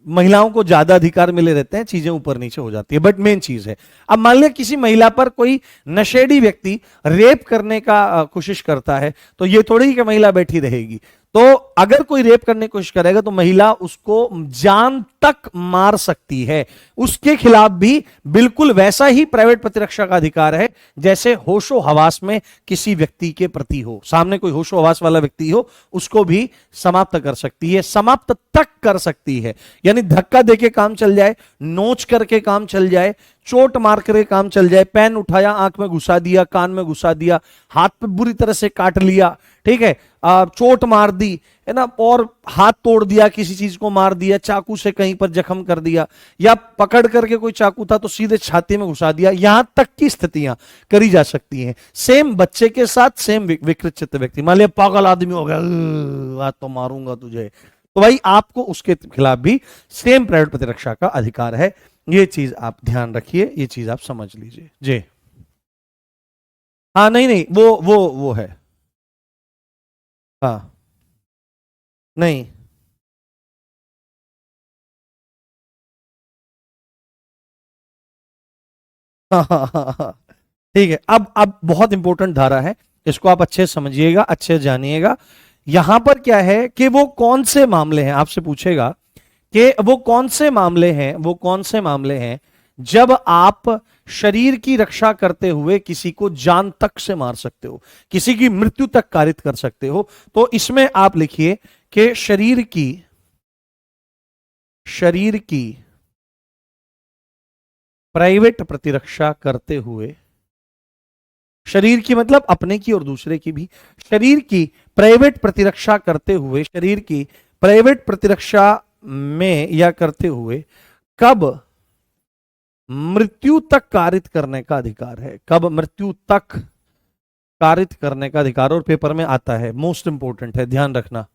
महिलाओं को ज्यादा अधिकार मिले रहते हैं, चीजें ऊपर नीचे हो जाती है। बट मेन चीज है, अब मान लिया किसी महिला पर कोई नशेड़ी व्यक्ति रेप करने का कोशिश करता है, तो ये थोड़ी कि महिला बैठी रहेगी। तो अगर कोई रेप करने की कोशिश करेगा तो महिला उसको जान तक मार सकती है। उसके खिलाफ भी बिल्कुल वैसा ही प्राइवेट प्रतिरक्षा का अधिकार है जैसे होशो हवास में किसी व्यक्ति के प्रति हो। सामने कोई होशो हवास वाला व्यक्ति हो, उसको भी समाप्त कर सकती है, समाप्त तक कर सकती है। यानी धक्का देके काम चल जाए, नोच करके काम चल जाए, चोट मार करके काम चल जाए, पेन उठाया आंख में घुसा दिया, कान में घुसा दिया, हाथ पे बुरी तरह से काट लिया, ठीक है, चोट मार दी है ना, और हाथ तोड़ दिया, किसी चीज को मार दिया, चाकू से कहीं पर जख्म कर दिया, या पकड़ करके कोई चाकू था तो सीधे छाती में घुसा दिया, यहां तक की स्थितियां करी जा सकती हैं। सेम बच्चे के साथ, सेम विकृत चित्त व्यक्ति, मान लिया पागल आदमी हो गया, आज तो मारूंगा तुझे, तो भाई आपको उसके खिलाफ भी सेम प्राइवेट प्रतिरक्षा का अधिकार है। ये चीज आप ध्यान रखिए, ये चीज आप समझ लीजिए जी। हाँ नहीं नहीं, वो है, हाँ नहीं, हाँ हाँ हाँ हाँ, ठीक है। अब बहुत इंपॉर्टेंट धारा है, इसको आप अच्छे से समझिएगा, अच्छे से जानिएगा। यहां पर क्या है कि वो कौन से मामले हैं, आपसे पूछेगा कि वो कौन से मामले हैं, वो कौन से मामले हैं जब आप शरीर की रक्षा करते हुए किसी को जान तक से मार सकते हो, किसी की मृत्यु तक कारित कर सकते हो। तो इसमें आप लिखिए कि शरीर की प्राइवेट प्रतिरक्षा करते हुए, शरीर की मतलब अपने की और दूसरे की भी, शरीर की प्राइवेट प्रतिरक्षा करते हुए, शरीर की प्राइवेट प्रतिरक्षा में या करते हुए कब मृत्यु तक कारित करने का अधिकार है। कब? मृत्यु तक कारित करने का अधिकार, और पेपर में आता है, मोस्ट इंपोर्टेंट है, ध्यान रखना।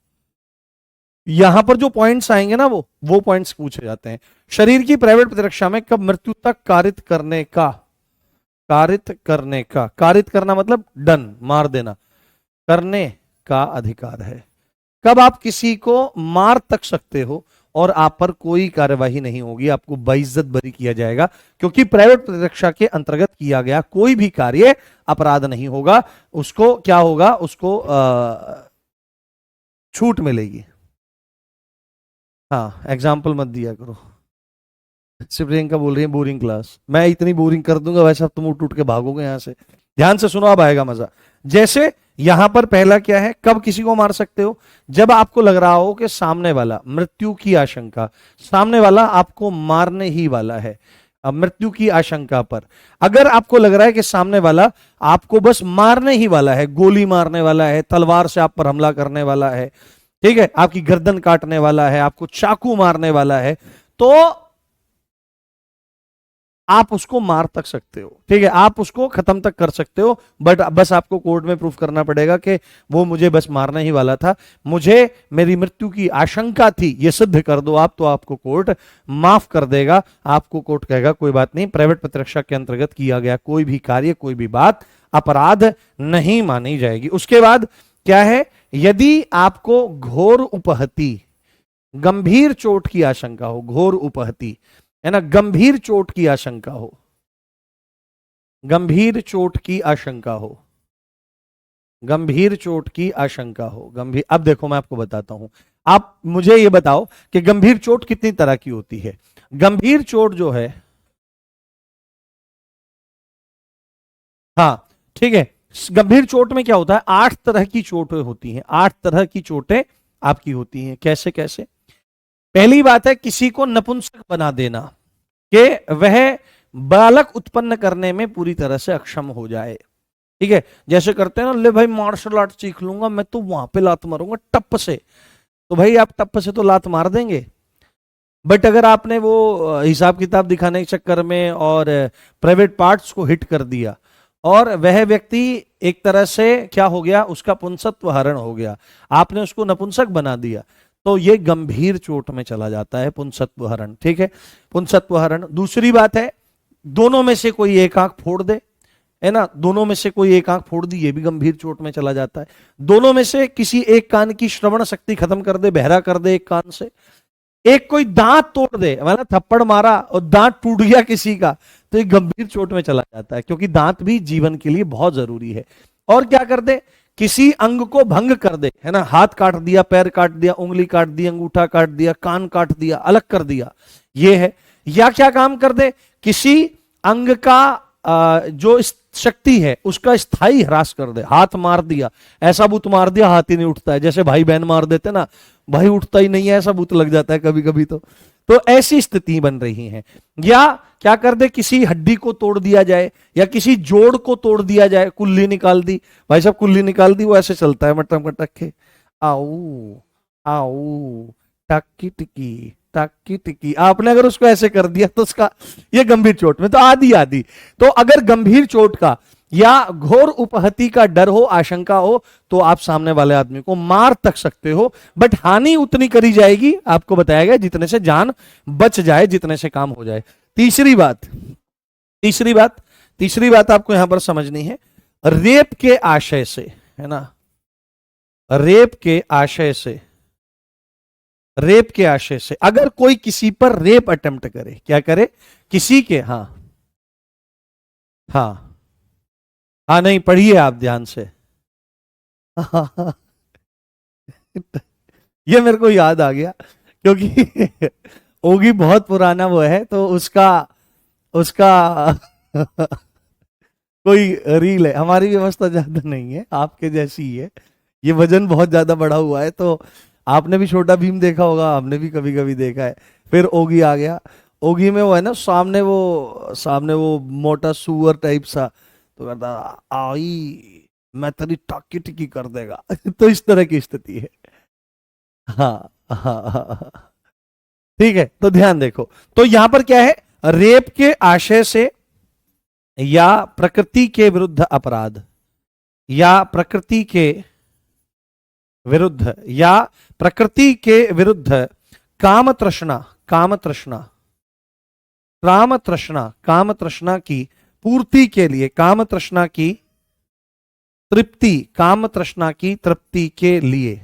यहां पर जो पॉइंट्स आएंगे ना वो पॉइंट्स पूछे जाते हैं। शरीर की प्राइवेट प्रतिरक्षा में कब मृत्यु तक कारित करने का, कारित करना मतलब डन, मार देना, करने का अधिकार है। कब आप किसी को मार तक सकते हो और आप पर कोई कार्यवाही नहीं होगी, आपको बेइज्जत बरी किया जाएगा, क्योंकि प्राइवेट प्रतिरक्षा के अंतर्गत किया गया कोई भी कार्य अपराध नहीं होगा, उसको क्या होगा, उसको छूट मिलेगी। हाँ, एग्जाम्पल मत दिया करो। प्रियंका बोल रही है बोरिंग क्लास, मैं इतनी बोरिंग कर दूंगा वैसे अब तुम उठ उठ के भागोगे यहां से। ध्यान से सुनो, अब आएगा मजा। जैसे यहां पर पहला क्या है, कब किसी को मार सकते हो? जब आपको लग रहा हो कि सामने वाला, मृत्यु की आशंका, सामने वाला आपको मारने ही वाला है। अब मृत्यु की आशंका पर अगर आपको लग रहा है कि सामने वाला आपको बस मारने ही वाला है, गोली मारने वाला है, तलवार से आप पर हमला करने वाला है, ठीक है, आपकी गर्दन काटने वाला है, आपको चाकू मारने वाला है, तो आप उसको मार तक सकते हो, ठीक है, आप उसको खत्म तक कर सकते हो, बट बस आपको कोर्ट में प्रूफ करना पड़ेगा कि वो मुझे बस मारना ही वाला था, मुझे मेरी मृत्यु की आशंका थी, ये सिद्ध कर दो आप, तो आपको कोर्ट माफ कर देगा। आपको कोर्ट कहेगा कोई बात नहीं, प्राइवेट प्रतिरक्षा के अंतर्गत किया गया कोई भी कार्य, कोई भी बात अपराध नहीं मानी जाएगी। उसके बाद क्या है, यदि आपको घोर उपहति, गंभीर चोट की आशंका हो, घोर उपहति है ना, गंभीर चोट की आशंका हो, गंभीर चोट की आशंका हो, गंभीर चोट की आशंका हो, गंभीर, अब देखो मैं आपको बताता हूं, आप मुझे ये बताओ कि गंभीर चोट कितनी तरह की होती है। गंभीर चोट जो है, हाँ ठीक है, गंभीर चोट में क्या होता है, 8 तरह की चोटें होती हैं, 8 तरह की चोटें आपकी होती हैं। कैसे कैसे? पहली बात है किसी को नपुंसक बना देना, कि वह बालक उत्पन्न करने में पूरी तरह से अक्षम हो जाए, ठीक है, जैसे करते हैं ना, ले भाई मार्शल आर्ट सीख लूंगा मैं तो वहां पे लात मारूंगा टप से, तो भाई आप टप से तो लात मार देंगे, बट अगर आपने वो हिसाब किताब दिखाने के चक्कर में और प्राइवेट पार्ट्स को हिट कर दिया और वह व्यक्ति एक तरह से क्या हो गया, उसका पुंसत्व हरण हो गया, आपने उसको नपुंसक बना दिया, तो ये गंभीर चोट में चला जाता है पुंसत्व हरण, ठीक है, पुंसत्व हरण। दूसरी बात है दोनों में से कोई एक आंख फोड़ दे, है ना, दोनों में से कोई एक आंख फोड़ दी, ये भी गंभीर चोट में चला जाता है। दोनों में से किसी एक कान की श्रवण शक्ति खत्म कर दे, बहरा कर दे एक कान से, एक कोई दांत तोड़ दे, मतलब थप्पड़ मारा और दांत टूट गया किसी का, तो एक गंभीर चोट में चला जाता है, क्योंकि दांत भी जीवन के लिए बहुत जरूरी है। और क्या कर दे, किसी अंग को भंग कर दे, है ना, हाथ काट दिया, पैर काट दिया, उंगली काट दी, अंगूठा काट दिया, कान काट दिया, अलग कर दिया, ये है। या क्या काम कर दे, किसी अंग का जो शक्ति है उसका स्थायी ह्रास कर दे, हाथ मार दिया, ऐसा बूत मार दिया हाथ ही नहीं उठता है, जैसे भाई बहन मार देते ना, भाई उठता ही नहीं है, ऐसा बूत लग जाता है कभी कभी, तो ऐसी स्थिति बन रही है। या क्या कर दे, किसी हड्डी को तोड़ दिया जाए या किसी जोड़ को तोड़ दिया जाए, कुल्ली निकाल दी, भाई साहब कुल्ली निकाल दी, वो ऐसे चलता है मटक मटक के, आओ आओ टक्की टिकी टक्की टिकी, आपने अगर उसको ऐसे कर दिया तो उसका ये गंभीर चोट में, तो आधी आधी। तो अगर गंभीर चोट का या घोर उपहति का डर हो, आशंका हो, तो आप सामने वाले आदमी को मार तक सकते हो, बट हानि उतनी करी जाएगी, आपको बताया गया, जितने से जान बच जाए, जितने से काम हो जाए। तीसरी बात, तीसरी बात आपको यहां पर समझनी है, रेप के आशय से, है ना, रेप के आशय से, रेप के आशय से अगर कोई किसी पर रेप अटेम्प्ट करे, क्या करे, किसी के, हाँ हाँ हाँ, नहीं पढ़िए आप ध्यान से ये मेरे को याद आ गया, क्योंकि ओगी बहुत पुराना वो है, तो उसका उसका कोई रील है, हमारी व्यवस्था ज्यादा नहीं है, आपके जैसी ही है, ये वजन बहुत ज्यादा बढ़ा हुआ है, तो आपने भी छोटा भीम देखा होगा, हमने भी कभी कभी देखा है। फिर ओगी आ गया, ओगी में वो है ना, सामने वो मोटा सुअर टाइप सा, तो कहता आई मैं तेरी टाकी टिकी कर देगा तो इस तरह की स्थिति है। हाँ हाँ हाँ, ठीक है, तो ध्यान देखो, तो यहां पर क्या है, रेप के आशय से या प्रकृति के विरुद्ध अपराध, या प्रकृति के विरुद्ध, या प्रकृति के विरुद्ध काम तृष्णा, काम तृष्णा, काम तृष्णा, काम तृष्णा की पूर्ति के लिए, काम तृष्णा की तृप्ति, काम तृष्णा की तृप्ति के लिए,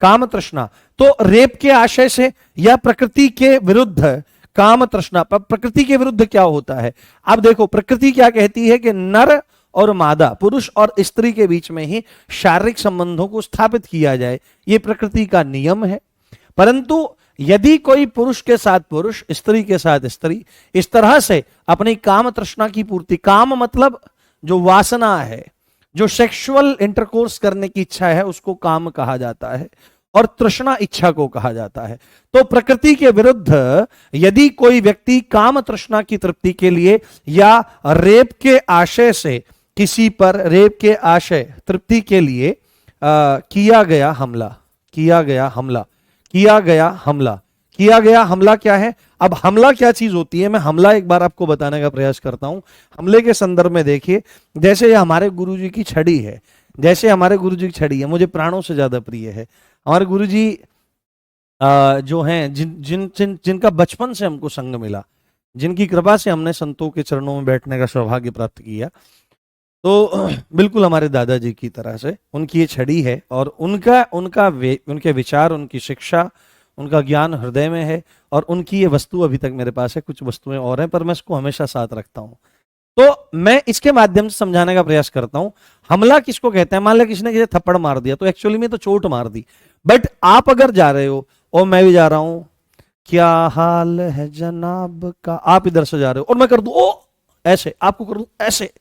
काम तृष्णा। तो रेप के आशय से या प्रकृति के विरुद्ध काम तृष्णा। प्रकृति के विरुद्ध क्या होता है? अब देखो, प्रकृति क्या कहती है कि नर और मादा, पुरुष और स्त्री के बीच में ही शारीरिक संबंधों को स्थापित किया जाए, यह प्रकृति का नियम है। परंतु यदि कोई पुरुष के साथ पुरुष, स्त्री के साथ स्त्री इस तरह से अपनी काम तृष्णा की पूर्ति, काम मतलब जो वासना है, जो सेक्सुअल इंटरकोर्स करने की इच्छा है, उसको काम कहा जाता है, और तृष्णा इच्छा को कहा जाता है। तो प्रकृति के विरुद्ध यदि कोई व्यक्ति काम तृष्णा की तृप्ति के लिए या रेप के आशय से किसी पर, रेप के आशय तृप्ति के लिए किया गया हमला, किया गया हमला, किया गया हमला, किया गया हमला क्या है? अब हमला क्या चीज होती है, मैं हमला एक बार आपको बताने का प्रयास करता हूं। हमले के संदर्भ में देखिए, जैसे ये हमारे गुरुजी की छड़ी है, जैसे हमारे गुरुजी की छड़ी है, मुझे प्राणों से ज्यादा प्रिय है। हमारे गुरुजी जो हैं, जिनका बचपन से हमको संग मिला, जिनकी कृपा से हमने संतों के चरणों में बैठने का सौभाग्य प्राप्त किया, तो बिल्कुल हमारे दादाजी की तरह से उनकी ये छड़ी है, और उनके विचार, उनकी शिक्षा, उनका ज्ञान हृदय में है, और उनकी ये वस्तु अभी तक मेरे पास है। कुछ वस्तुएं और हैं, पर मैं इसको हमेशा साथ रखता हूं। तो मैं इसके माध्यम से समझाने का प्रयास करता हूं, हमला किसको कहते हैं। मान लिया किसी ने किसी थप्पड़ मार दिया, तो एक्चुअली में तो चोट मार दी, बट आप अगर जा रहे हो और मैं भी जा रहा हूं, क्या हाल है जनाब का, आप इधर से जा रहे हो और मैं कर दूं ओ ऐसे, आपको कर दूं ऐसे,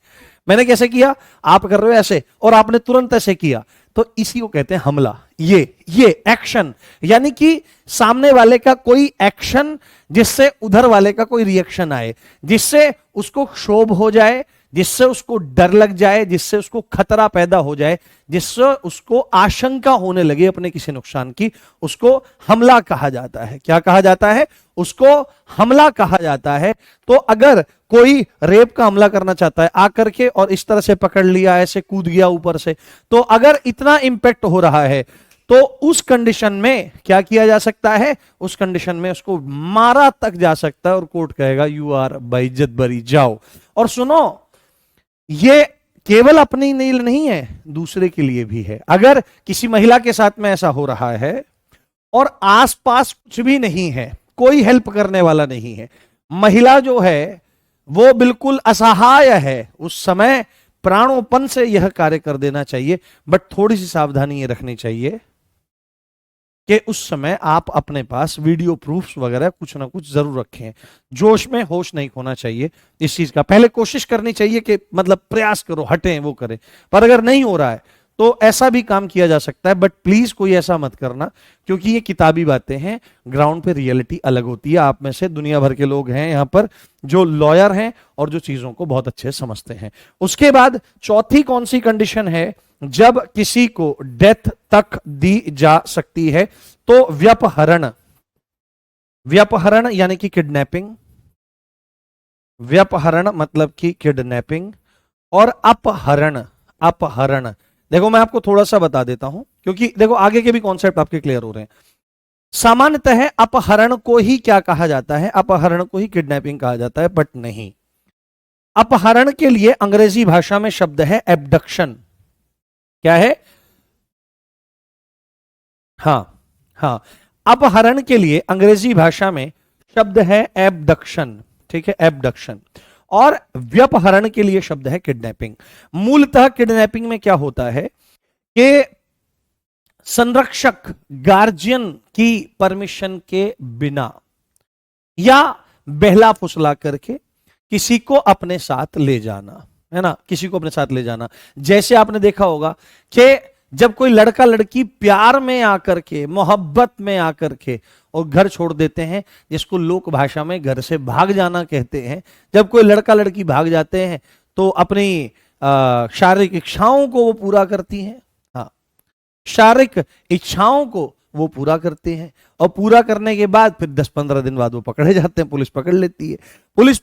मैंने कैसे किया, आप कर रहे हो ऐसे, और आपने तुरंत ऐसे किया, तो इसी को कहते हैं हमला। ये एक्शन, यानी कि सामने वाले का कोई एक्शन जिससे उधर वाले का कोई रिएक्शन आए, जिससे उसको क्षोभ हो जाए, जिससे उसको डर लग जाए, जिससे उसको खतरा पैदा हो जाए, जिससे उसको आशंका होने लगे अपने किसी नुकसान की, उसको हमला कहा जाता है। क्या कहा जाता है? उसको हमला कहा जाता है। तो अगर कोई रेप का हमला करना चाहता है आकर के और इस तरह से पकड़ लिया, ऐसे कूद गया ऊपर से, तो अगर इतना इंपैक्ट हो रहा है तो उस कंडीशन में क्या किया जा सकता है? उस कंडीशन में उसको मारा तक जा सकता है, और कोर्ट कहेगा यू आर बाइज्जत बरी, जाओ। और सुनो, ये केवल अपने लिए नहीं है, दूसरे के लिए भी है। अगर किसी महिला के साथ में ऐसा हो रहा है और आसपास कुछ भी नहीं है, कोई हेल्प करने वाला नहीं है, महिला जो है वो बिल्कुल असहाय है, उस समय प्राणोपन से यह कार्य कर देना चाहिए। बट थोड़ी सी सावधानी ये रखनी चाहिए कि उस समय आप अपने पास वीडियो प्रूफ्स वगैरह कुछ ना कुछ जरूर रखें। जोश में होश नहीं खोना चाहिए इस चीज का। पहले कोशिश करनी चाहिए कि मतलब प्रयास करो, हटें, वो करें। पर अगर नहीं हो रहा है तो ऐसा भी काम किया जा सकता है, बट प्लीज कोई ऐसा मत करना, क्योंकि ये किताबी बातें हैं, ग्राउंड पे रियलिटी अलग होती है। आप में से दुनिया भर के लोग हैं यहाँ पर जो लॉयर हैं और जो चीजों को बहुत अच्छे समझते हैं। उसके बाद चौथी कौन सी कंडीशन है जब किसी को डेथ तक दी जा सकती है? तो व्यपहरण, व्यपहरण यानी कि किडनैपिंग, व्यपहरण मतलब कि किडनैपिंग, और अपहरण, अपहरण। देखो मैं आपको थोड़ा सा बता देता हूं, क्योंकि देखो आगे के भी कॉन्सेप्ट आपके क्लियर हो रहे हैं। सामान्यतः अपहरण को ही क्या कहा जाता है? अपहरण को ही किडनैपिंग कहा जाता है, बट नहीं। अपहरण के लिए अंग्रेजी भाषा में शब्द है एब्डक्शन। क्या है? हां हां, अपहरण के लिए अंग्रेजी भाषा में शब्द है एब्डक्शन, ठीक है, एब्डक्शन। और व्यपहरण के लिए शब्द है किडनैपिंग। मूलतः किडनैपिंग में क्या होता है कि संरक्षक, गार्जियन की परमिशन के बिना या बहला फुसला करके किसी को अपने साथ ले जाना, है ना, किसी को अपने साथ ले जाना। जैसे आपने देखा होगा कि जब कोई लड़का लड़की प्यार में आकर के, मोहब्बत में आकर के और घर छोड़ देते हैं, जिसको लोक भाषा में घर से भाग जाना कहते हैं, जब कोई लड़का लड़की भाग जाते हैं तो अपनी शारीरिक इच्छाओं को वो पूरा करती हैं। हाँ, शारीरिक इच्छाओं को वो पूरा करते हैं, और पूरा करने के बाद फिर 10-15 दिन बाद वो पकड़े जाते हैं, पुलिस पकड़ लेती है। पुलिस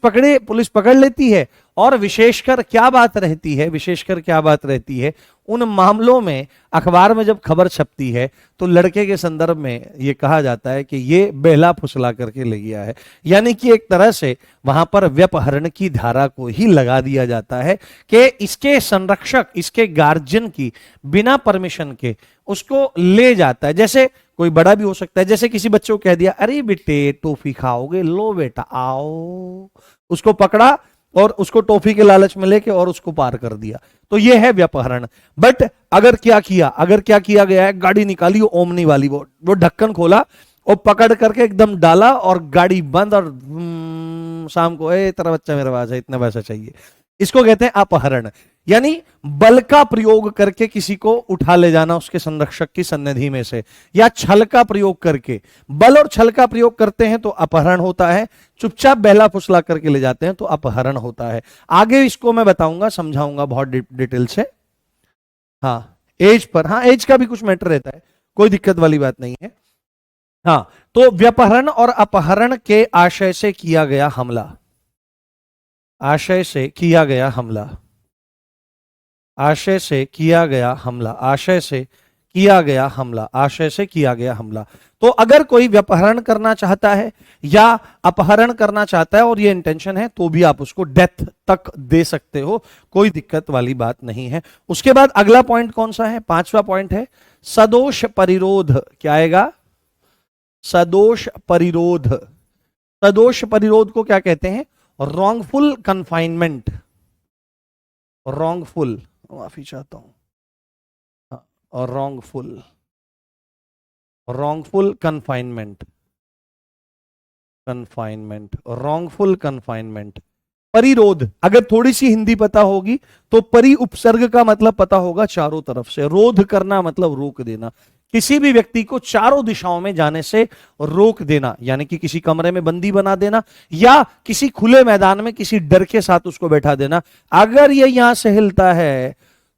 पकड़ लेती है। और विशेषकर क्या बात रहती है, विशेषकर क्या बात रहती है, उन मामलों में अखबार में जब खबर छपती है तो लड़के के संदर्भ में ये कहा जाता है कि ये बेला फुसला करके ले गया है। यानी कि एक तरह से वहां पर व्यपहरण की धारा को ही लगा दिया जाता है कि इसके संरक्षक, इसके गार्जियन की बिना परमिशन के उसको ले जाता है। जैसे कोई बड़ा भी हो सकता है, जैसे किसी बच्चे को कह दिया, अरे बेटे टॉफी खाओगे, लो बेटा आओ, उसको पकड़ा और उसको टॉफी के लालच में लेके और उसको पार कर दिया, तो यह है व्यपहरण। बट अगर क्या किया गया है, गाड़ी निकाली ओमनी वाली, वो ढक्कन खोला और पकड़ करके एकदम डाला और गाड़ी बंद, और शाम को तेरा बच्चा मेरे पास है, इतना पैसा चाहिए, इसको कहते हैं अपहरण। यानी बल का प्रयोग करके किसी को उठा ले जाना उसके संरक्षक की सन्निधि में से, या छल का प्रयोग करके, बल और छल का प्रयोग करते हैं तो अपहरण होता है, चुपचाप बहला फुसला करके ले जाते हैं तो अपहरण होता है। आगे इसको मैं बताऊंगा, समझाऊंगा बहुत डिटेल से। हाँ, एज पर, हाँ एज का भी कुछ मैटर रहता है, कोई दिक्कत वाली बात नहीं है। हाँ, तो व्यपहरण और अपहरण के आशय से किया गया हमला, आशय से किया गया हमला, आशय से किया गया हमला, आशय से किया गया हमला, आशय से किया गया हमला। तो अगर कोई व्यपहरण करना चाहता है या अपहरण करना चाहता है और ये इंटेंशन है, तो भी आप उसको डेथ तक दे सकते हो, कोई दिक्कत वाली बात नहीं है। उसके बाद अगला पॉइंट कौन सा है, 5वां पॉइंट है सदोष परिरोध। क्या आएगा, सदोष परिरोध। सदोष परिरोध को क्या कहते हैं, रॉन्गफुल कन्फाइनमेंट, रॉन्गफुल, माफी चाहता हूं, और रॉन्गफुल कन्फाइनमेंट, रॉन्गफुल कन्फाइनमेंट। परिरोध, अगर थोड़ी सी हिंदी पता होगी तो परि उपसर्ग का मतलब पता होगा चारों तरफ से, रोध करना मतलब रोक देना, किसी भी व्यक्ति को चारों दिशाओं में जाने से रोक देना, यानी कि किसी कमरे में बंदी बना देना या किसी खुले मैदान में किसी डर के साथ उसको बैठा देना। अगर ये यहां से हिलता है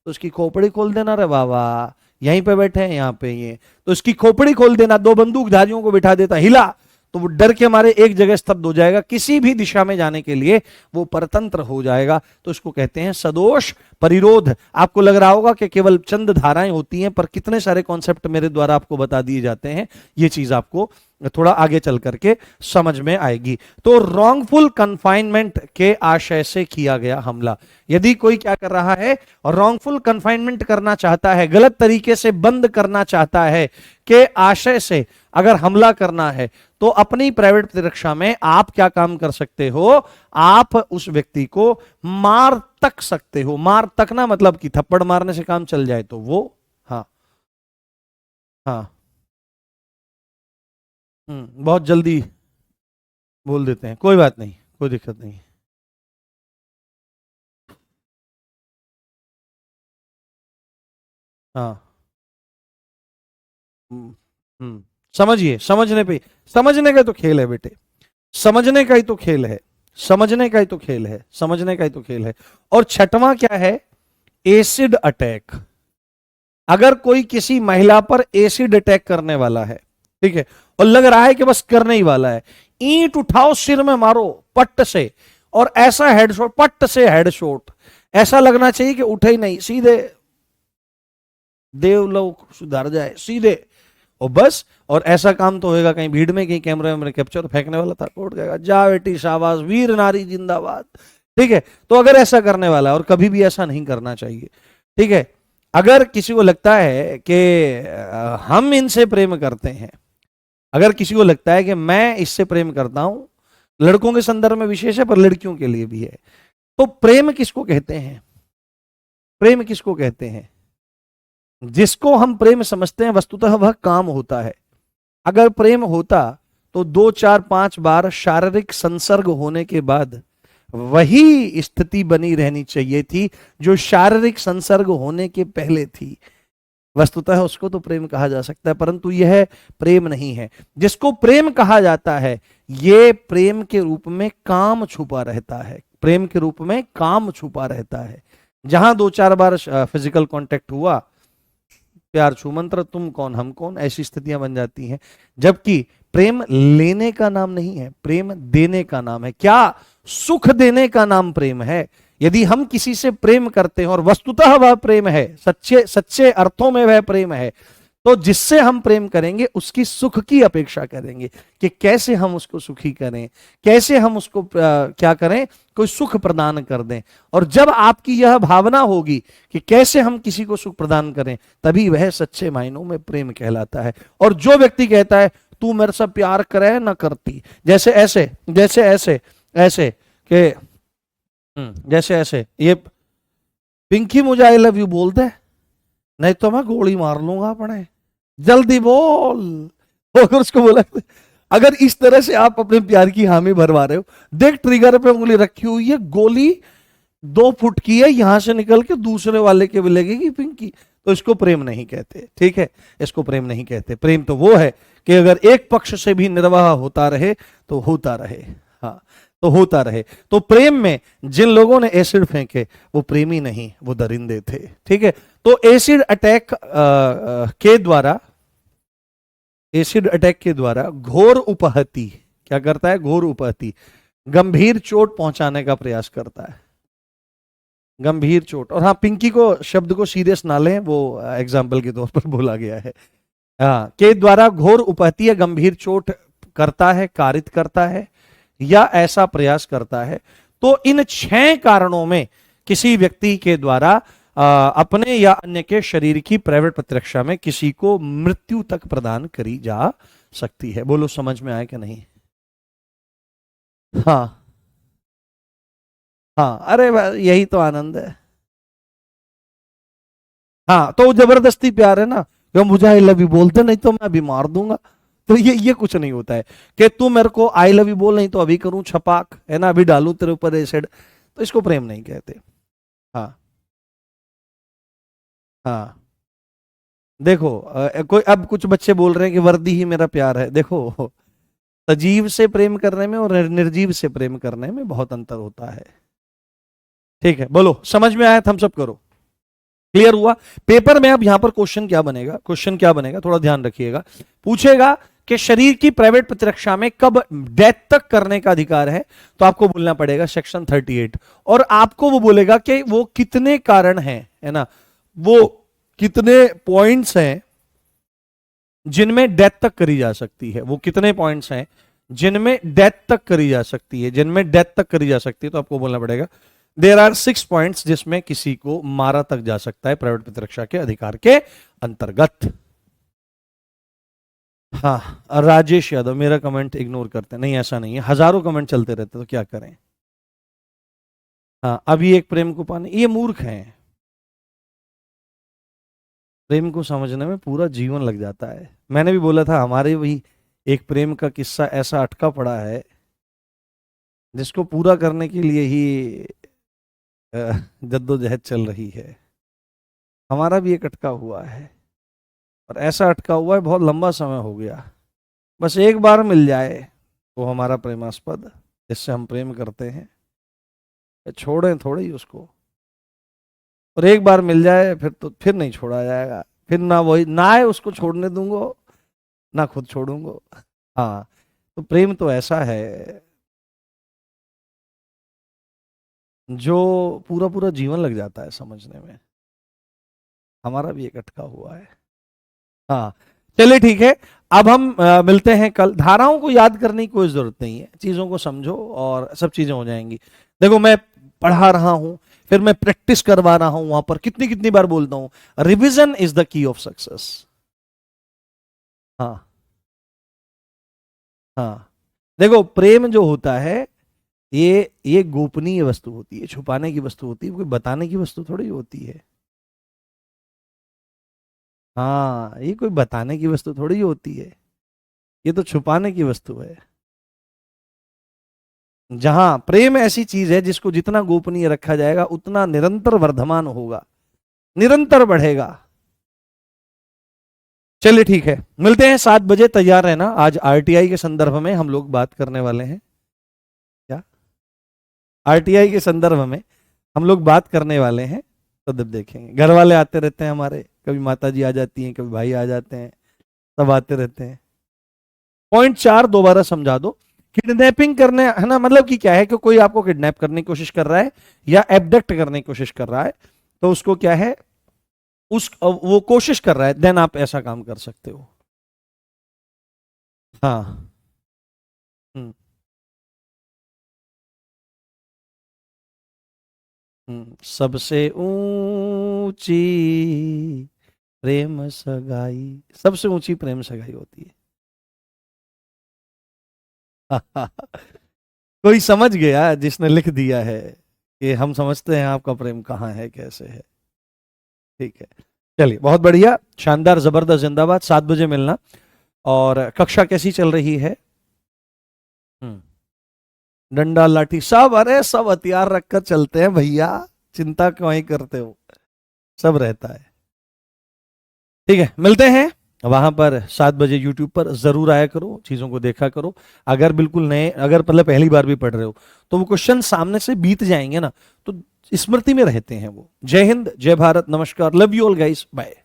तो उसकी खोपड़ी खोल देना, रे बाबा यहीं पे बैठे हैं यहाँ पे ये, तो उसकी खोपड़ी खोल देना। 2 बंदूकधारियों को बिठा देता, हिला तो वो डर के मारे एक जगह स्तब्ध हो जाएगा, किसी भी दिशा में जाने के लिए वो परतंत्र हो जाएगा, तो इसको कहते हैं सदोष परिरोध। आपको लग रहा होगा कि केवल चंद धाराएं होती हैं, पर कितने सारे कॉन्सेप्ट मेरे द्वारा आपको बता दिए जाते हैं, ये चीज आपको थोड़ा आगे चल करके समझ में आएगी। तो रॉन्गफुल कन्फाइनमेंट के आशय से किया गया हमला। यदि कोई क्या कर रहा है, रॉन्गफुल कन्फाइनमेंट करना चाहता है, गलत तरीके से बंद करना चाहता है, के आशय से अगर हमला करना है, तो अपनी प्राइवेट प्रतिरक्षा में आप क्या काम कर सकते हो, आप उस व्यक्ति को मार तक सकते हो। मार तकना मतलब कि थप्पड़ मारने से काम चल जाए तो वो, हाँ हाँ, बहुत जल्दी बोल देते हैं, कोई बात नहीं, कोई दिक्कत नहीं। हाँ, समझिए, समझने पे, समझने का तो खेल है बेटे, समझने का ही तो खेल है, समझने का ही तो खेल है, समझने का ही तो खेल है। और छठवां क्या है, एसिड अटैक। अगर कोई किसी महिला पर एसिड अटैक करने वाला है, ठीक है, और लग रहा है कि बस करने ही वाला है, ईंट उठाओ सिर में मारो पट्ट से, और ऐसा हेडशॉट, पट्ट से हेडशॉट, ऐसा लगना चाहिए कि उठे ही नहीं, सीधे देवलोक सुधर जाए सीधे, और बस। और ऐसा काम तो होएगा कहीं भीड़ में, कहीं कैमरे में कैप्चर, फेंकने वाला था, उठ गएगा, जा बेटी शाबाश, वीर नारी जिंदाबाद, ठीक है। तो अगर ऐसा करने वाला है, और कभी भी ऐसा नहीं करना चाहिए, ठीक है। अगर किसी को लगता है कि हम इनसे प्रेम करते हैं, अगर किसी को लगता है कि मैं इससे प्रेम करता हूं, लड़कों के संदर्भ में विशेष है पर लड़कियों के लिए भी है, तो प्रेम किसको कहते हैं, प्रेम किसको कहते हैं, जिसको हम प्रेम समझते हैं वस्तुतः वह काम होता है। अगर प्रेम होता तो 2 4 5 बार शारीरिक संसर्ग होने के बाद वही स्थिति बनी रहनी चाहिए थी जो शारीरिक संसर्ग होने के पहले थी, वस्तुतः उसको तो प्रेम कहा जा सकता है, परंतु यह प्रेम नहीं है। जिसको प्रेम कहा जाता है, ये प्रेम के रूप में काम छुपा रहता है, प्रेम के रूप में काम छुपा रहता है। जहां 2 4 बार फिजिकल कांटेक्ट हुआ, प्यार छू मंत्र, तुम कौन हम कौन, ऐसी स्थितियां बन जाती हैं। जबकि प्रेम लेने का नाम नहीं है, प्रेम देने का नाम है। क्या सुख देने का नाम प्रेम है। यदि हम किसी से प्रेम करते हैं और वस्तुतः वह प्रेम है, सच्चे सच्चे अर्थों में वह प्रेम है, तो जिससे हम प्रेम करेंगे उसकी सुख की अपेक्षा करेंगे कि कैसे हम उसको सुखी करें, कैसे हम उसको क्या करें, कोई सुख प्रदान कर दें। और जब आपकी यह भावना होगी कि कैसे हम किसी को सुख प्रदान करें, तभी वह सच्चे मायनों में प्रेम कहलाता है। और जो व्यक्ति कहता है तू मेरे से प्यार करे ना करती, जैसे ऐसे जैसे ऐसे ऐसे के जैसे ऐसे, ये पिंकी मुझे आई लव यू बोल दे, नहीं तो मैं गोली मार लूंगा अपने, जल्दी बोल। तो अगर उसको बोला, अगर इस तरह से आप अपने प्यार की हामी भरवा रहे हो, देख ट्रिगर पे उंगली रखी हुई है, गोली 2 फुट की है, यहां से निकल के दूसरे वाले के भी लगेगी पिंकी, तो इसको प्रेम नहीं कहते। ठीक है, इसको प्रेम नहीं कहते। प्रेम तो वो है कि अगर एक पक्ष से भी निर्वाह होता रहे तो होता रहे। हाँ, तो होता रहे। तो प्रेम में जिन लोगों ने एसिड फेंके वो प्रेमी नहीं, वो दरिंदे थे। ठीक है, तो एसिड अटैक के द्वारा, एसिड अटैक के द्वारा घोर उपहति क्या करता है, घोर उपहति गंभीर चोट पहुंचाने का प्रयास करता है, गंभीर चोट। और हाँ, पिंकी को शब्द को सीरियस ना लें, वो एग्जाम्पल के तौर पर बोला गया है। हाँ, के द्वारा घोर उपहति या गंभीर चोट करता है, कारित करता है या ऐसा प्रयास करता है। तो इन 6 कारणों में किसी व्यक्ति के द्वारा अपने या अन्य के शरीर की प्राइवेट प्रतिरक्षा में किसी को मृत्यु तक प्रदान करी जा सकती है। बोलो समझ में आया कि नहीं। हाँ हाँ, अरे यही तो आनंद है। हाँ, तो जबरदस्ती प्यार है ना, कि मुझे आई लव यू बोलते, नहीं तो मैं अभी मार दूंगा। तो ये कुछ नहीं होता है कि तू मेरे को आई लव यू बोल, नहीं तो अभी करूं छपाक, है ना, अभी डालूं तेरे ऊपर एसिड, तो इसको प्रेम नहीं कहते। हाँ हाँ, देखो कोई अब कुछ बच्चे बोल रहे हैं कि वर्दी ही मेरा प्यार है। देखो, सजीव से प्रेम करने में और निर्जीव से प्रेम करने में बहुत अंतर होता है। ठीक है, बोलो समझ में आया, थम्स अप करो। क्लियर हुआ। पेपर में अब यहां पर क्वेश्चन क्या बनेगा, क्वेश्चन क्या बनेगा, थोड़ा ध्यान रखिएगा। पूछेगा कि शरीर की प्राइवेट प्रतिरक्षा में कब डेथ तक करने का अधिकार है, तो आपको बोलना पड़ेगा सेक्शन 38। और आपको वो बोलेगा कि वो कितने कारण हैं, है ना, वो कितने पॉइंट्स हैं जिनमें डेथ तक करी जा सकती है, वो कितने पॉइंट्स हैं जिनमें डेथ तक करी जा सकती है, जिनमें डेथ तक करी जा सकती है। तो आपको बोलना पड़ेगा देयर आर 6 पॉइंट्स जिसमें किसी को मारा तक जा सकता है प्राइवेट प्रतिरक्षा के अधिकार के अंतर्गत। हाँ, राजेश यादव मेरा कमेंट इग्नोर करते हैं, नहीं ऐसा नहीं है, हजारों कमेंट चलते रहते तो क्या करें। हाँ, अभी एक प्रेम को पाने, ये मूर्ख हैं। प्रेम को समझने में पूरा जीवन लग जाता है। मैंने भी बोला था, हमारे भी एक प्रेम का किस्सा ऐसा अटका पड़ा है जिसको पूरा करने के लिए ही जद्दोजहद चल रही है। हमारा भी एक अटका हुआ है, और ऐसा अटका हुआ है बहुत लंबा समय हो गया। बस एक बार मिल जाए वो हमारा प्रेमास्पद जिससे हम प्रेम करते हैं, छोड़ें थोड़ी ही उसको। और एक बार मिल जाए फिर तो फिर नहीं छोड़ा जाएगा, फिर ना वही ना है उसको छोड़ने दूंगा ना खुद छोड़ूंगा। हाँ, तो प्रेम तो ऐसा है जो पूरा पूरा जीवन लग जाता है समझने में। हमारा भी एक अटका हुआ है। हाँ, चलिए ठीक है। अब हम मिलते हैं कल। धाराओं को याद करने की कोई जरूरत नहीं है, चीजों को समझो और सब चीजें हो जाएंगी। देखो, मैं पढ़ा रहा हूं, फिर मैं प्रैक्टिस करवा रहा हूं, वहां पर कितनी कितनी बार बोलता हूं, revision is the key of success. हाँ हाँ, देखो प्रेम जो होता है ये गोपनीय वस्तु होती है, छुपाने की वस्तु होती है, कोई बताने की वस्तु थोड़ी होती है। हाँ, ये कोई बताने की वस्तु थोड़ी होती है, ये तो छुपाने की वस्तु है। जहां प्रेम ऐसी चीज है जिसको जितना गोपनीय रखा जाएगा उतना निरंतर वर्धमान होगा, निरंतर बढ़ेगा। चलिए ठीक है, मिलते हैं 7 बजे, तैयार रहना। आज आरटीआई के संदर्भ में हम लोग बात करने वाले हैं। क्या, आरटीआई के संदर्भ में हम लोग बात करने वाले हैं, तो जब देखेंगे, घर वाले आते रहते हैं हमारे कभी माता जी आ जाती हैं, कभी भाई आ जाते हैं, सब आते रहते हैं। पॉइंट 4 दोबारा समझा दो। किडनैपिंग करने, है ना, मतलब कि क्या है कि कोई आपको किडनैप करने की कोशिश कर रहा है या एबडक्ट करने की कोशिश कर रहा है, तो उसको क्या है, उस वो कोशिश कर रहा है, देन आप ऐसा काम कर सकते हो। हाँ। हम्म। सबसे ऊंची प्रेम सगाई, सबसे ऊंची प्रेम सगाई होती है। कोई समझ गया जिसने लिख दिया है कि हम समझते हैं आपका प्रेम कहाँ है, कैसे है। ठीक है, चलिए, बहुत बढ़िया, शानदार, जबरदस्त, जिंदाबाद। 7 बजे मिलना। और कक्षा कैसी चल रही है? हम्म। डंडा लाठी सब, अरे सब हथियार रखकर चलते हैं भैया, चिंता क्यों ही करते हो, सब रहता है। ठीक है, मिलते हैं वहां पर 7 बजे। यूट्यूब पर जरूर आया करो, चीजों को देखा करो। अगर बिल्कुल नए, अगर मतलब पहली बार भी पढ़ रहे हो, तो वो क्वेश्चन सामने से बीत जाएंगे ना, तो स्मृति में रहते हैं वो। जय हिंद, जय भारत, नमस्कार, love you all guys, bye.